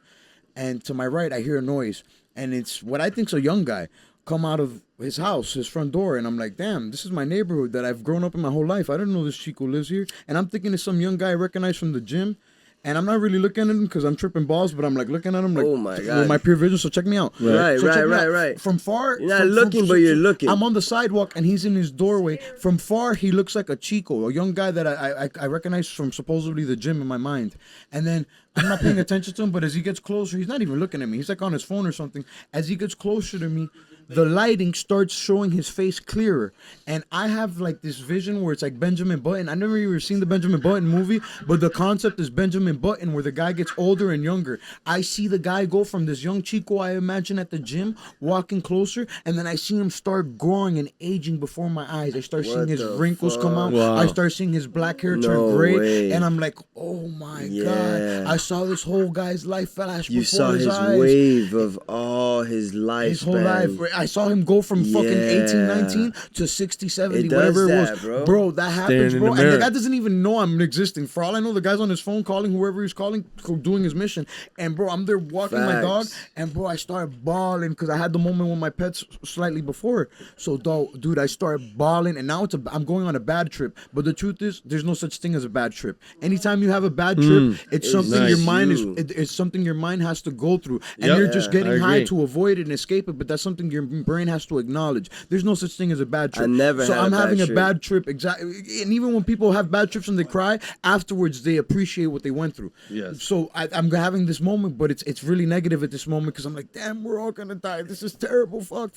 And to my right, I hear a noise, and it's what I think's a young guy come out of his house, his front door, and I'm like, damn, this is my neighborhood that I've grown up in my whole life. I didn't know this Chico lives here, and I'm thinking it's some young guy I recognize from the gym, and I'm not really looking at him because I'm tripping balls, but I'm like looking at him like, oh my God, with my pure vision. So check me out. Right, So check me out. right. From far, you're not looking, but you're looking. I'm on the sidewalk and he's in his doorway. From far, he looks like a Chico, a young guy that I recognize from supposedly the gym in my mind. And then I'm not paying attention to him, but as he gets closer, he's not even looking at me. He's like on his phone or something. As he gets closer to me, the lighting starts showing his face clearer. And I have like this vision where it's like Benjamin Button. I never even seen the Benjamin Button movie, but the concept is Benjamin Button where the guy gets older and younger. I see the guy go from this young Chico I imagine at the gym, walking closer, and then I see him start growing and aging before my eyes. I start seeing his wrinkles come out. Wow. I start seeing his black hair turn gray. Way. And I'm like, oh my God. I saw this whole guy's life flash You before saw his his eyes. wave of all his life. His whole life. I saw him go from fucking 18, 19 to 60, 70, It does whatever it that, was. bro. That Staring happens, in bro. the And the mirror. guy doesn't even know I'm existing. For all I know, the guy's on his phone calling whoever he's calling, doing his mission. And, bro, I'm there walking my dog. Facts. And, bro, I start bawling because I had the moment with my pets slightly before. So, dude, I start bawling. And now I'm going on a bad trip. But the truth is, there's no such thing as a bad trip. Anytime you have a bad trip, it's something nice. your mind it's something your mind has to go through. And Yep. you're just I getting high agree. to avoid it and escape it. But that's something your brain has to acknowledge. There's no such thing as a bad trip. I never So had a I'm bad having a trip. bad trip. Exactly. And even when people have bad trips and they cry, afterwards they appreciate what they went through. Yes. So I'm having this moment, but it's really negative at this moment because I'm like, damn, we're all gonna die. This is terrible. Fuck.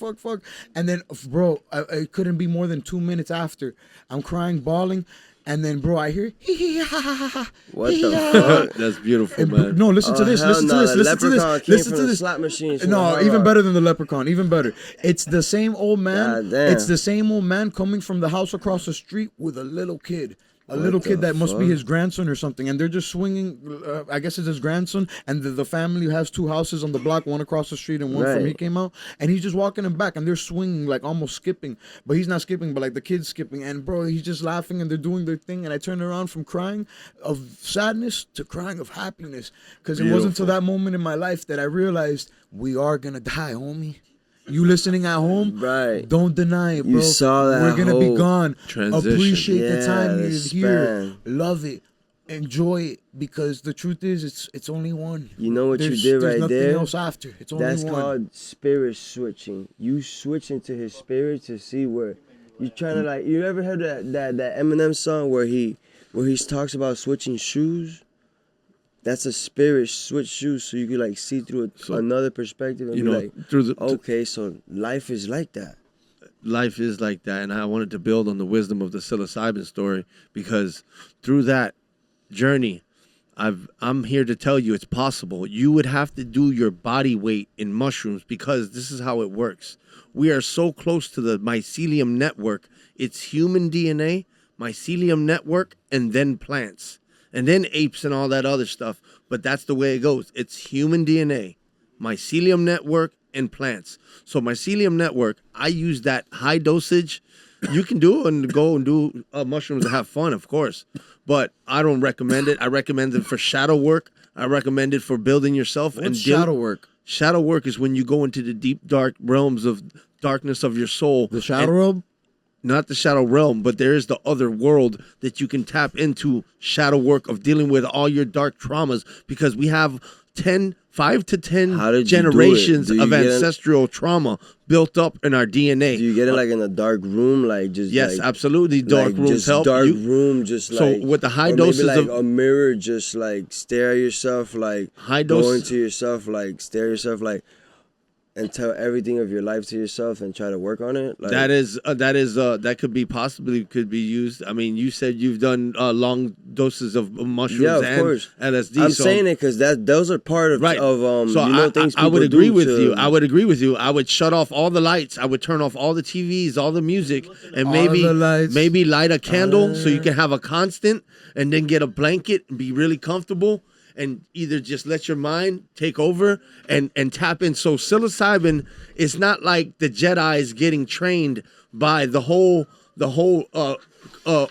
And then, bro, it couldn't be more than 2 minutes after. I'm crying, bawling. And then, bro, I hear hee hee ha ha ha ha. What hee, the ha, fuck? ha. That's beautiful, And, man. no, listen to this. hell Listen to no, this. the Listen to leprechaun this. came Listen from to the this. slot machines from No, the Hard even Rock. better than the leprechaun. Even better. It's the same old man. God damn. It's the same old man coming from the house across the street with a little kid. A little kid that must be his grandson or something, and they're just swinging. I guess it's his grandson, and the family has 2 houses on the block, one across the street and one from he came out, and he's just walking him back, and they're swinging like almost skipping, but he's not skipping, but like the kid's skipping, and bro, he's just laughing, and they're doing their thing, and I turned around from crying of sadness to crying of happiness, because it wasn't until that moment in my life that I realized we are gonna die, homie. You listening at home? Right. Don't deny it, bro. You saw that We're gonna be whole gone. transition. Appreciate the Yeah, time the you're here. span. Love it. Enjoy it, because the truth is, it's only one. You know what There's you did right nothing there? else after. It's only That's one. called spirit switching. You switch into his spirit to see where you trying to like. You ever heard that Eminem song where he talks about switching shoes? That's a spirit switch shoes, so you can like see through another perspective and You be know, like, through the okay, so life is like that. life is like that, and I wanted to build on the wisdom of the psilocybin story, because through that journey, I'm here to tell you it's possible. You would have to do your body weight in mushrooms, because this is how it works. We are so close to the mycelium network. It's human DNA, mycelium network, and then plants, and then apes and all that other stuff. But that's the way it goes. It's human DNA, mycelium network, and plants. So mycelium network, I use that high dosage. You can do it and go and do mushrooms and have fun, of course. But I don't recommend it. I recommend it for shadow work. I recommend it for building yourself. What's and shadow work? Shadow work is when you go into the deep, dark realms of darkness of your soul. The shadow realm? Not the shadow realm, but there is the other world that you can tap into. Shadow work of dealing with all your dark traumas, because we have 5 to 10 How did you do it? generations Do you of get it? ancestral trauma built up in our DNA. Do you get it like in a dark room, like just Yes, like, absolutely. Dark like rooms just help. dark You- room, just So like with the high or doses maybe like of- a mirror, just like stare at yourself, like High go dose- into yourself, like stare at yourself, like and tell everything of your life to yourself and try to work on it. Like, that could be possibly could be used. I mean, you said you've done long doses of mushrooms yeah, of and course. LSD. I'm so, saying it because those are part of right. of So you know things I would people agree do with to- you. I would agree with you. I would shut off all the lights. I would turn off all the TVs, all the music, and All maybe the lights. maybe light a candle so you can have a constant, and then get a blanket and be really comfortable, and either just let your mind take over and tap in. So psilocybin is not like the Jedi's getting trained by the whole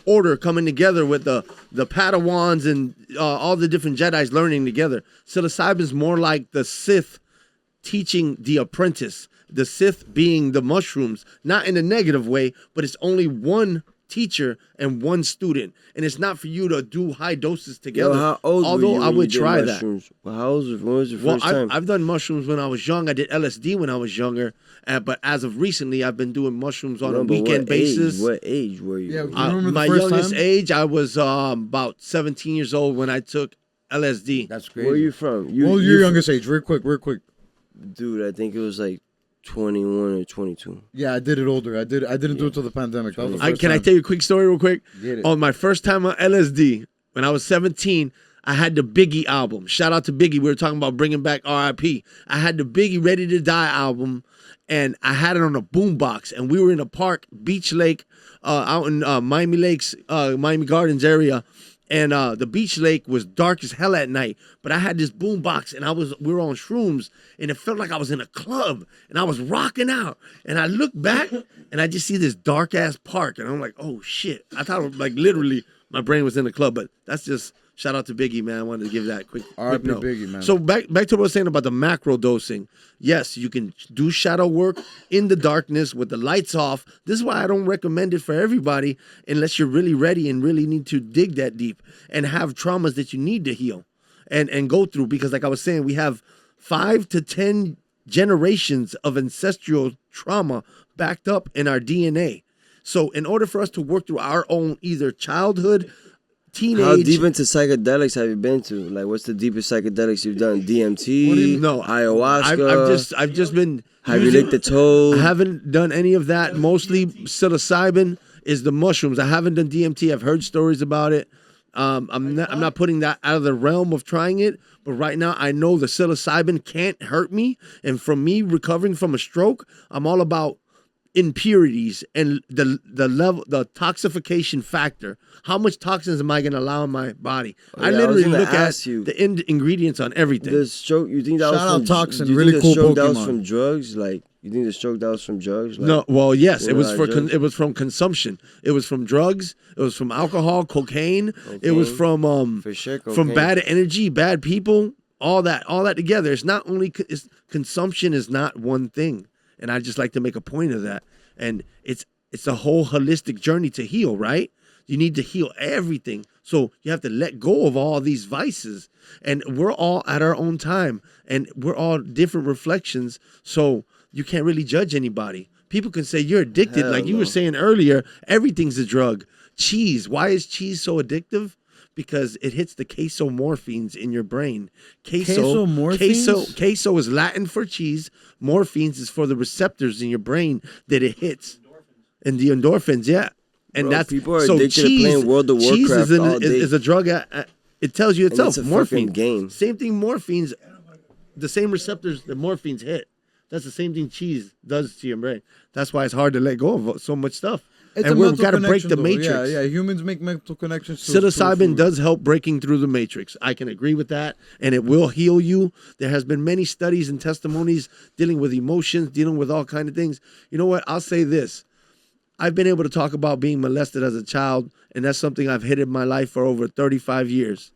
order coming together with the Padawans and all the different Jedi's learning together. Psilocybin is more like the Sith teaching the apprentice. The Sith being the mushrooms, not in a negative way, but it's only one teacher and one student, and it's not for you to do high doses together. Yo, how old Although were you I when would you did try mushrooms? Well, how old was, when was your that. Well, first time? I've done mushrooms when I was young. I did LSD when I was younger, but as of recently, I've been doing mushrooms on No, a but weekend what age? basis. What age were you? Yeah, when you remember the My first youngest time? age, I was about 17 years old when I took LSD. That's you- crazy. Where are you from? What was your youngest age? Real quick. Dude, I think it was like 21 or 22. Yeah, I did it older. I didn't do it till the pandemic. That was the first Can I time. tell you a quick story real quick? Get it. On my first time on LSD, when I was 17, I had the Biggie album. Shout out to Biggie. We were talking about bringing back RIP. I had the Biggie Ready to Die album, and I had it on a boombox. And we were in a park, Beach Lake, out in Miami Lakes, Miami Gardens area. And the beach lake was dark as hell at night. But I had this boombox, and we were on shrooms, and it felt like I was in a club, and I was rocking out. And I look back, and I just see this dark ass park, and I'm like, oh shit! I thought it was, like literally my brain was in the club. But that's just shout out to Biggie, man. I wanted to give that quick R.I.P. note. Biggie, man. So back to what I was saying about the macro dosing. Yes, you can do shadow work in the darkness with the lights off. This is why I don't recommend it for everybody unless you're really ready and really need to dig that deep and have traumas that you need to heal and go through. Because like I was saying, we have 5 to 10 generations of ancestral trauma backed up in our DNA. So in order for us to work through our own either childhood, teenage... How deep into psychedelics have you been to? Like, what's the deepest psychedelics you've done? DMT? What do you- no, ayahuasca? I've just been... Have you using- licked the toad? I haven't done any of that. Mostly psilocybin is the mushrooms. I haven't done DMT. I've heard stories about it. I'm not putting that out of the realm of trying it. But right now, I know the psilocybin can't hurt me. And from me recovering from a stroke, I'm all about impurities and the level, the toxification factor. How much toxins am I going to allow in my body? I yeah, I was literally gonna look ask at you. the ingredients on everything. The stroke, you think that Shout out was from Toxin, do you really think cool the stroke that was Pokemon. from drugs? Like, you think the stroke that was from drugs? Like, No, well, yes, you it know, was like drugs? it was from consumption. It was from drugs. It was from alcohol, cocaine. It was from For sure, from cocaine. bad energy, bad people. All that together. It's not only it's, consumption is not one thing. And I just like to make a point of that. And it's a whole holistic journey to heal, right? You need to heal everything. So you have to let go of all these vices. And we're all at our own time. And we're all different reflections. So you can't really judge anybody. People can say you're addicted. Hell like you no. were saying earlier, everything's a drug. Cheese. Why is cheese so addictive? Because it hits the casomorphines in your brain. Queso is Latin for cheese. Morphines is for the receptors in your brain that it hits. And the endorphins, yeah. And Bro, that's people are addicted to playing World of cheese Warcraft all day. is a drug. It tells you itself. it's a Morphine. fucking game. Same thing. Morphines, the same receptors that morphines hit. That's the same thing cheese does to your brain. That's why it's hard to let go of so much stuff. It's and a we've mental got to break connection, the though. matrix. Yeah, humans make mental connections. Psilocybin does help breaking through the matrix. I can agree with that, and it will heal you. There has been many studies and testimonies dealing with emotions, dealing with all kind of things. You know what? I'll say this. I've been able to talk about being molested as a child, and that's something I've hid in my life for over 35 years.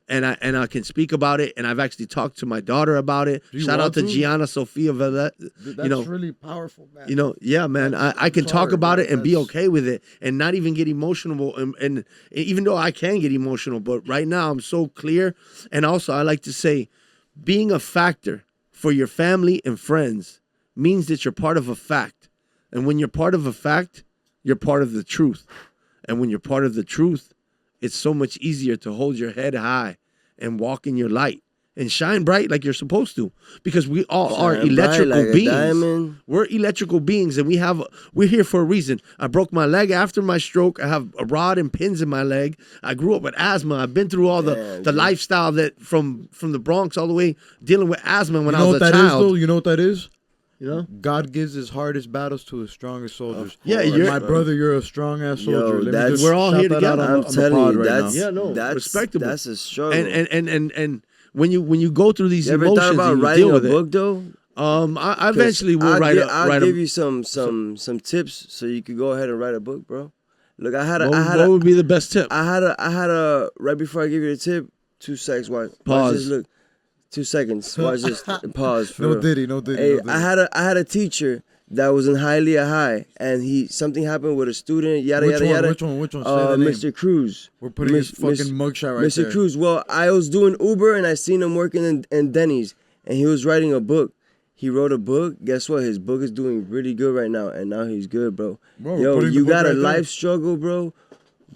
And I can speak about it, and I've actually talked to my daughter about it. Shout out to Gianna Sophia Velez. That's really powerful, man. Yeah, man. I can talk about it and be okay with it and not even get emotional. And even though I can get emotional, but right now I'm so clear. And also I like to say, being a factor for your family and friends means that you're part of a fact. And when you're part of a fact, you're part of the truth. And when you're part of the truth, it's so much easier to hold your head high and walk in your light and shine bright like you're supposed to, because we all are electrical beings. We're electrical beings, and we're here for a reason. I broke my leg after my stroke. I have a rod and pins in my leg. I grew up with asthma. I've been through all the lifestyle that from the Bronx all the way dealing with asthma when I was a child. You know what that is? You know, God gives his hardest battles to his strongest soldiers. Yeah, my brother, you're a strong ass soldier. We're all here together. I'm telling you, that's respectable. That's a struggle. And when you go through these you ever emotions, thought about and you writing deal a with book though? I eventually will write. I'll give you some tips so you could go ahead and write a book, bro. Look, what would be the best tip? I had a right before I give you the tip. 2 seconds. Watch this. Look. 2 seconds. Watch this. Pause. For no diddy. Hey, I had a teacher that was in Hialeah High, and something happened with a student. Yada Which yada one? yada. Which one? Say the name. Mr. Cruz. We're putting his fucking mugshot right Mr. there. Cruz. Well, I was doing Uber, and I seen him working in Denny's, and he was writing a book. He wrote a book. Guess what? His book is doing really good right now, and now he's good, bro. Yo, you got a life struggle, bro.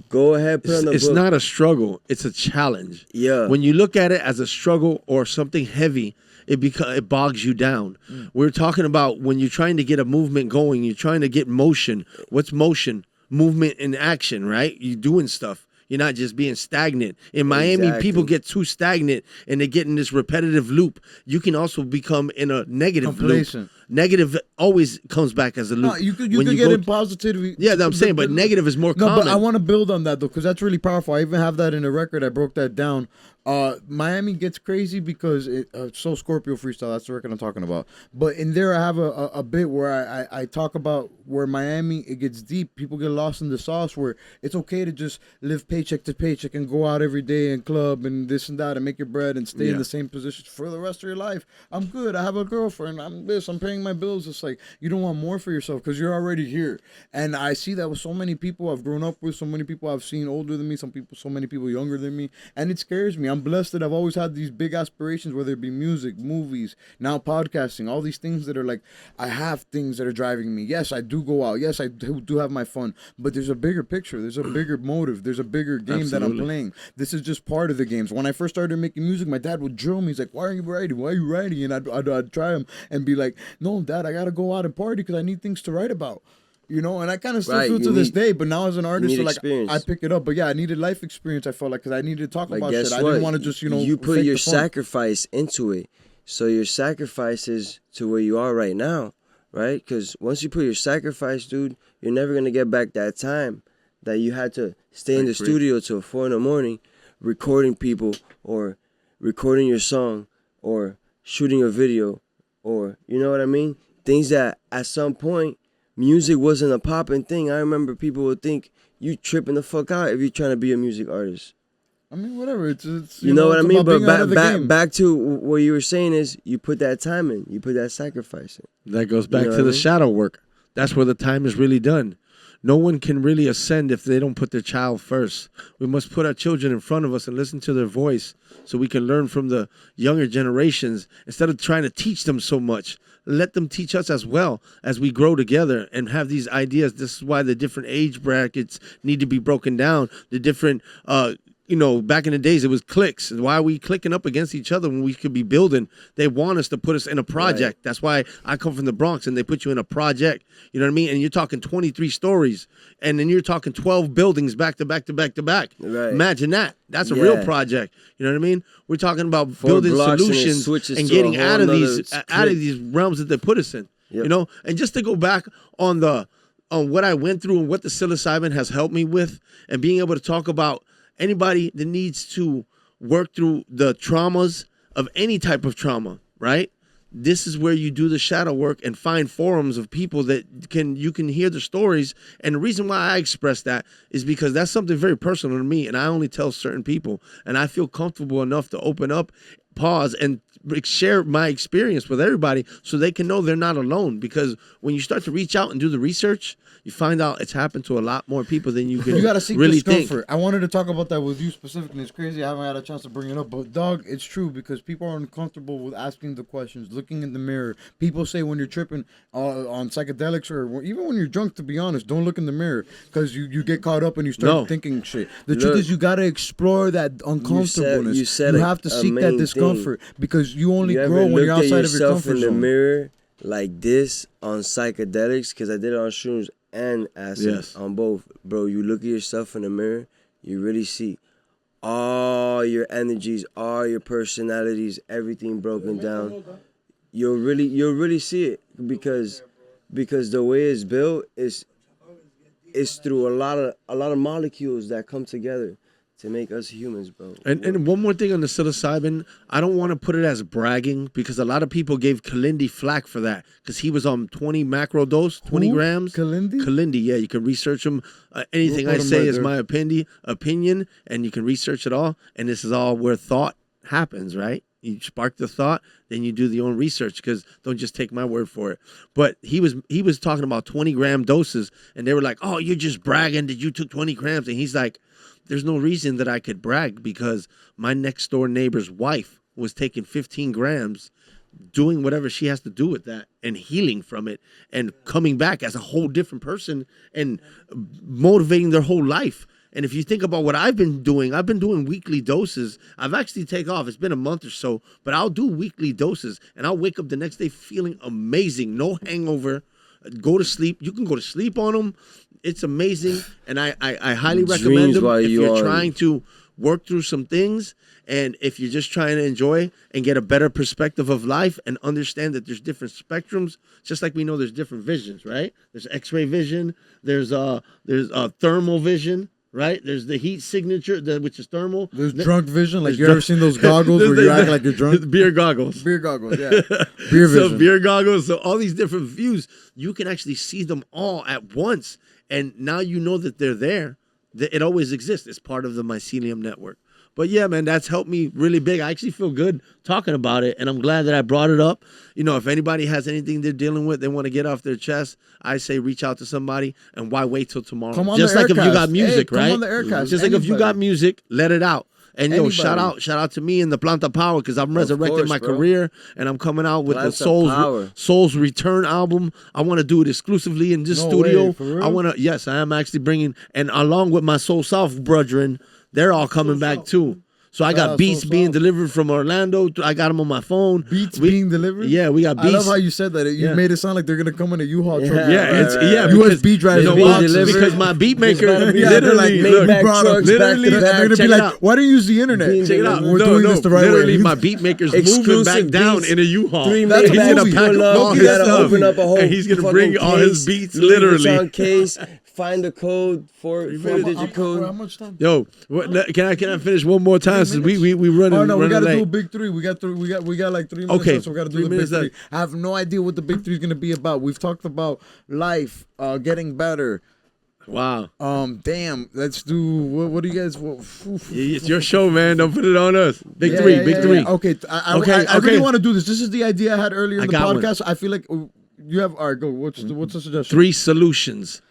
Go ahead, put on the book. It's not a struggle. It's a challenge. Yeah. When you look at it as a struggle or something heavy, it bogs you down. We're talking about when you're trying to get a movement going, you're trying to get motion. What's motion? Movement in action, right? You're doing stuff. You're not just being stagnant. In Miami, people get too stagnant and they get in this repetitive loop. You can also become in a negative loop. Negative always comes back as a loop. No, you could get in positivity. Yeah, I'm saying, but negative is more common. No, but I want to build on that though, because that's really powerful. I even have that in a record. I broke that down. Miami gets crazy because it's so Scorpio freestyle. That's the record I'm talking about. But in there, I have a bit where I talk about where Miami, it gets deep. People get lost in the sauce where it's okay to just live paycheck to paycheck and go out every day and club and this and that and make your bread and stay in the same position for the rest of your life. I'm good. I have a girlfriend. I'm paying my bills. It's like you don't want more for yourself because you're already here. And I see that with so many people I've grown up with, so many people I've seen older than me, so many people younger than me, and it scares me. I'm blessed that I've always had these big aspirations, whether it be music, movies, now podcasting, all these things that are like, I have things that are driving me. Yes, I do go out. Yes, I do have my fun, but there's a bigger picture. There's a bigger motive. There's a bigger game that I'm playing. This is just part of the games. When I first started making music, my dad would drill me. He's like, why are you writing? Why are you writing? And I'd try him and be like, no, Dad, I got to go out and party because I need things to write about. You know, and I kind of still feel to this day, but now as an artist, so like I pick it up. But yeah, I needed life experience. I felt like because I needed to talk about shit. I didn't want to just you put your sacrifice into it. So your sacrifice is to where you are right now, right? Because once you put your sacrifice, dude, you're never gonna get back that time that you had to stay in the studio till 4 a.m. recording people or recording your song or shooting a video or you know what I mean? Things that at some point. Music wasn't a popping thing. I remember people would think you tripping the fuck out if you're trying to be a music artist. I mean, whatever. It's you know what I it's mean. about But being out of the game. back to what you were saying is you put that time in, you put that sacrifice in. That goes back know to what I the mean? shadow work. That's where the time is really done. No one can really ascend if they don't put their child first. We must put our children in front of us and listen to their voice so we can learn from the younger generations instead of trying to teach them so much. Let them teach us as well as we grow together and have these ideas. This is why the different age brackets need to be broken down. The different, back in the days, it was cliques. Why are we clicking up against each other when we could be building? They want us to put us in a project. Right. That's why I come from the Bronx and they put you in a project. You know what I mean? And you're talking 23 stories and then you're talking 12 buildings back to back to back to back. Right. Imagine that. That's a real project. You know what I mean? We're talking about building solutions and getting out of these realms that they put us in. Yep. You know? And just to go back on what I went through and what the psilocybin has helped me with and being able to talk about anybody that needs to work through the traumas of any type of trauma, right? This is where you do the shadow work and find forums of people that you can hear the stories. And the reason why I express that is because that's something very personal to me, and I only tell certain people. And I feel comfortable enough to open up, pause, and share my experience with everybody so they can know they're not alone. Because when you start to reach out and do the research, you find out it's happened to a lot more people than you can you gotta seek really discomfort. I wanted to talk about that with you specifically. It's crazy. I haven't had a chance to bring it up, but dog, it's true because people are uncomfortable with asking the questions, looking in the mirror. People say when you're tripping on psychedelics or even when you're drunk, to be honest, don't look in the mirror because you get caught up and you start thinking shit. The truth is you gotta explore that uncomfortableness. You have to seek that discomfort because you only grow when you're outside of your comfort zone. You ever looked at yourself in the mirror like this on psychedelics? Because I did it on shrooms and acid on both. Bro, you look at yourself in the mirror, you really see all your energies, all your personalities, everything broken down. You'll really see it because the way it's built is through a lot of molecules that come together to make us humans, bro. And one more thing on the psilocybin, I don't want to put it as bragging because a lot of people gave Kalindi flack for that because he was on 20 macro dose, 20 grams. Kalindi? Kalindi, yeah. You can research him. Anything I say is my opinion, and you can research it all. And this is all where thought happens, right? You spark the thought, then you do the own research because don't just take my word for it. But he was talking about 20-gram doses, and they were like, "Oh, you're just bragging that you took 20 grams," and he's like, there's no reason that I could brag because my next door neighbor's wife was taking 15 grams, doing whatever she has to do with that and healing from it and coming back as a whole different person and motivating their whole life. And if you think about what I've been doing weekly doses. I've actually taken off. It's been a month or so, but I'll do weekly doses and I'll wake up the next day feeling amazing. No hangover. Go to sleep. You can go to sleep on them. It's amazing, and I highly recommend them if you're trying to work through some things and if you're just trying to enjoy and get a better perspective of life and understand that there's different spectrums, just like we know there's different visions, right? There's X-ray vision, there's thermal vision, right? There's the heat signature, which is thermal. There's drunk vision, like you ever seen those goggles where you act like you're drunk? Beer goggles. Beer goggles, yeah. Beer vision. So beer goggles, so all these different views, you can actually see them all at once. And now you know that they're there. That it always exists. It's part of the mycelium network. But yeah, man, that's helped me really big. I actually feel good talking about it, and I'm glad that I brought it up. You know, if anybody has anything they're dealing with, they want to get off their chest, I say reach out to somebody, and why wait till tomorrow? Come on just the like Aircast. If you got music, right? Come on the Aircast. Just like if you got music, let it out. And yo, shout out to me and the Planta Power because I'm resurrecting my career and I'm coming out with the Soul's Return album. I want to do it exclusively in this studio. Yes, I am actually bringing, and along with my Soul South brethren, they're all coming back too. So I got beats being delivered from Orlando. I got them on my phone. Beats being delivered? Yeah, we got beats. I love how you said that. You made it sound like they're going to come in a U-Haul truck. USB drive. Because my beat maker literally, they're going to be like, why don't you use the internet? Check it out. We're doing this the right way. Literally, my beat maker's moving back down in a U-Haul. 3 Maybach pull up. You got to open up a whole and he's going to bring all his beats literally. Case. Find the code, four-digit code. How much time? Yo, can I finish one more time since we running? Oh no, we gotta late. do a big three. We got like 3 minutes. Okay, so we gotta do the big three. I have no idea what the big three is gonna be about. We've talked about life, getting better, Wow. Damn. Let's do. What do you guys? It's your show, man. Don't put it on us. Big Yeah, three. yeah, Big yeah, three. yeah. Okay. I Okay. really want to do this. This is the idea I had earlier in the got one. podcast. I feel like you have. All right, go. What's the suggestion? 3 solutions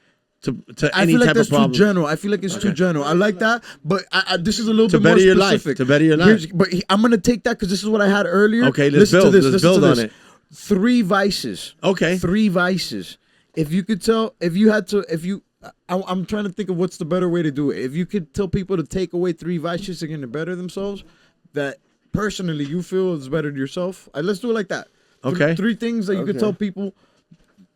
to I any feel like type that's of problem. too general. I feel like it's too general. I like that, but this is a little bit more better your life, specific. to better your life. I'm gonna take that because this is what I had earlier. Okay, let's Listen to build. this, Let's listen to build on this. it. 3 vices. Okay. 3 vices. If you could tell, if you had to, if you, I'm trying to think of what's the better way to do it. If you could tell people to take away 3 vices, they're gonna better themselves. That personally you feel is better to yourself. Let's do it like that. Okay. 3 things that you could tell people.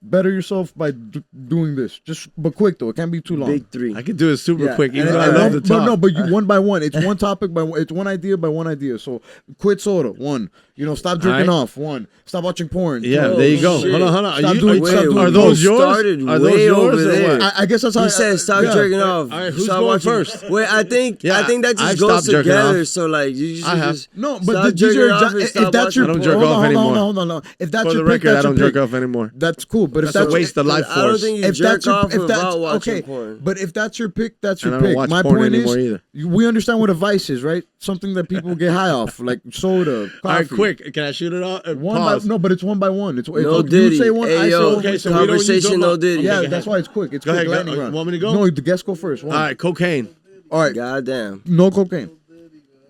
Better yourself by doing this. But quick though. It can't be too long. Big 3. I can do it super Yeah, quick. Even and though I love the talk. No, but you one by one. It's one topic it's one idea by one idea. So quit soda. 1. Stop drinking All right. off. 1. Stop watching porn. Yeah, 2. there you go. shit. Hold on. Stop doing- stop doing- Are those you yours? started Are those way yours over or there. what? I guess that's how He said stop yeah. jerking off. All right, who's Stop going watching. first? Wait, I think Yeah, that I've just goes stopped jerking together. off. So like you just I have. just No, stop but these jerking are off and if stop that's watching your I don't jerk hold off on, anymore. hold on. If that's For your the pick, record, I that's don't your jerk pick. off anymore. That's cool, but if That's a that's waste of life I don't force. think you if jerk that's your, off if that's without watching okay, porn. but if that's your pick, that's your And I don't pick. watch My porn point anymore is, either. we understand what a vice is, right? Something that people get high off, like soda, coffee. All right, quick. Can I shoot it off? Pause. No, but it's one by one. It's No you Diddy. say one, I Hey, say yo, one. Okay, so we don't use conversation, them no up. Diddy. Yeah, Okay, that's why it's quick. It's Go quick ahead, lightning round. want me to go? No, the guest go first. One. All right, cocaine. All right. Goddamn. No cocaine.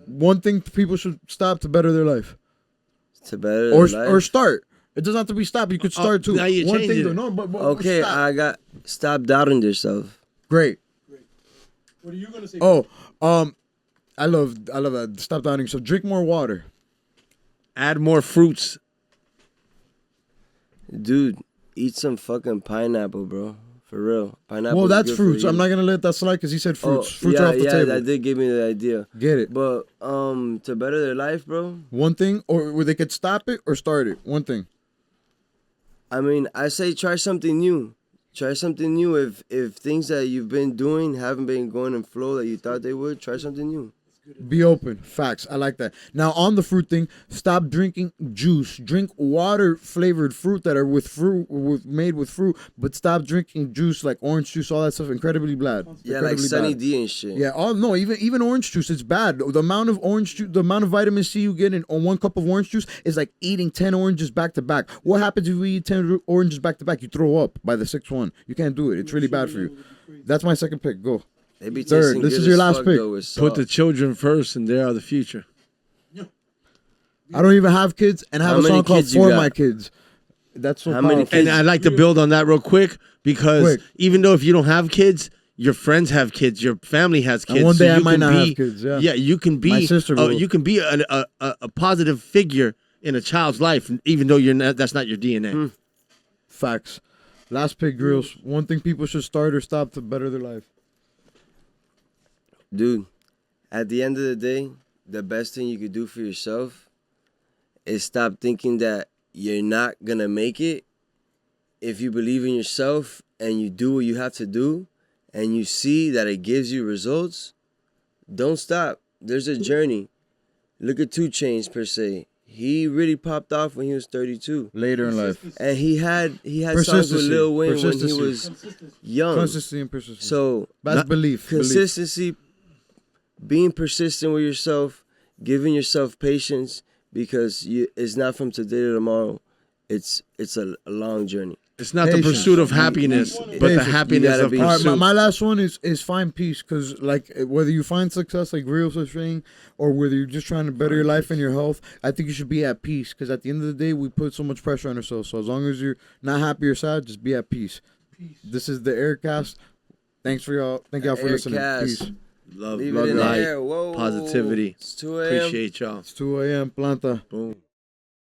One thing people should stop to better their life, To better or life. start. It doesn't have to be stop. You could start too. now you're One changing thing, it. though. No, but Okay, stop. stop doubting yourself. Great. What are you gonna say? Oh, I love that. Stop doubting yourself. Drink more water. Add more fruits. Dude, eat some fucking pineapple, bro. For real. Pineapple. Well, is that's good for fruits. you. I'm not gonna let that slide because he said fruits. Oh, Fruits yeah, are off the yeah, table. that did give me the idea. Get it. But to better their life, bro. One thing, or where they could stop it or start it. One thing. I mean, I say try something new. Try something new. If things that you've been doing haven't been going in flow that you thought they would, try something new. Be open. Facts. I like that. Now on the fruit thing, stop drinking juice. Drink water flavored fruit that are made with fruit, but stop drinking juice like orange juice, all that stuff. Incredibly bad. Yeah, like Incredibly Sunny bad. D and shit. Yeah. Oh no. Even orange juice, it's bad. The amount of orange juice, the amount of vitamin C you get in on 1 cup of orange juice is like eating 10 oranges back to back. What happens if you eat 10 oranges back to back? You throw up by the 6th one. You can't do it. It's really bad for you. That's my second pick. Go. They be Third, tasting this good is your as last fuck, pick. though, with Put salt. the children first, and they are the future. I don't even have kids, and I have How a many song called kids you For got? My Kids. That's so How many powerful. kids? And I'd like to build on that real quick because Quick. even though if you don't have kids, your friends have kids, your family has kids. And one day I you might can not be, have kids, yeah. you can be. My sister will. You can be a positive figure in a child's life, even though you're not. That's not your DNA. Facts. Last pick, Grills. One thing people should start or stop to better their life. Dude, at the end of the day, the best thing you could do for yourself is stop thinking that you're not gonna make it. If you believe in yourself and you do what you have to do and you see that it gives you results, don't stop. There's a journey. Look at 2 Chainz per se. He really popped off when he was 32. Later in life. And he had songs with Persistency. Lil Wayne when he Persistency. was young. Consistency and persistence. So That's belief. consistency, being persistent with yourself, giving yourself patience, because it's not from today to tomorrow. It's a long journey. It's not the Patience. pursuit of happiness, but the Patience. happiness You gotta of be- All right, pursuit. my last one is find peace, because like whether you find success like Grills was saying, or whether you're just trying to better your life and your health, I think you should be at peace, because at the end of the day we put so much pressure on ourselves. So as long as you're not happy or sad, just be at peace. This is the Aircast. Thanks for y'all. Thank y'all for listening. Aircast. Peace. Love, Leave it in the light, air. Whoa. positivity. It's 2 a.m. Appreciate y'all. It's 2 a.m. Planta. Boom.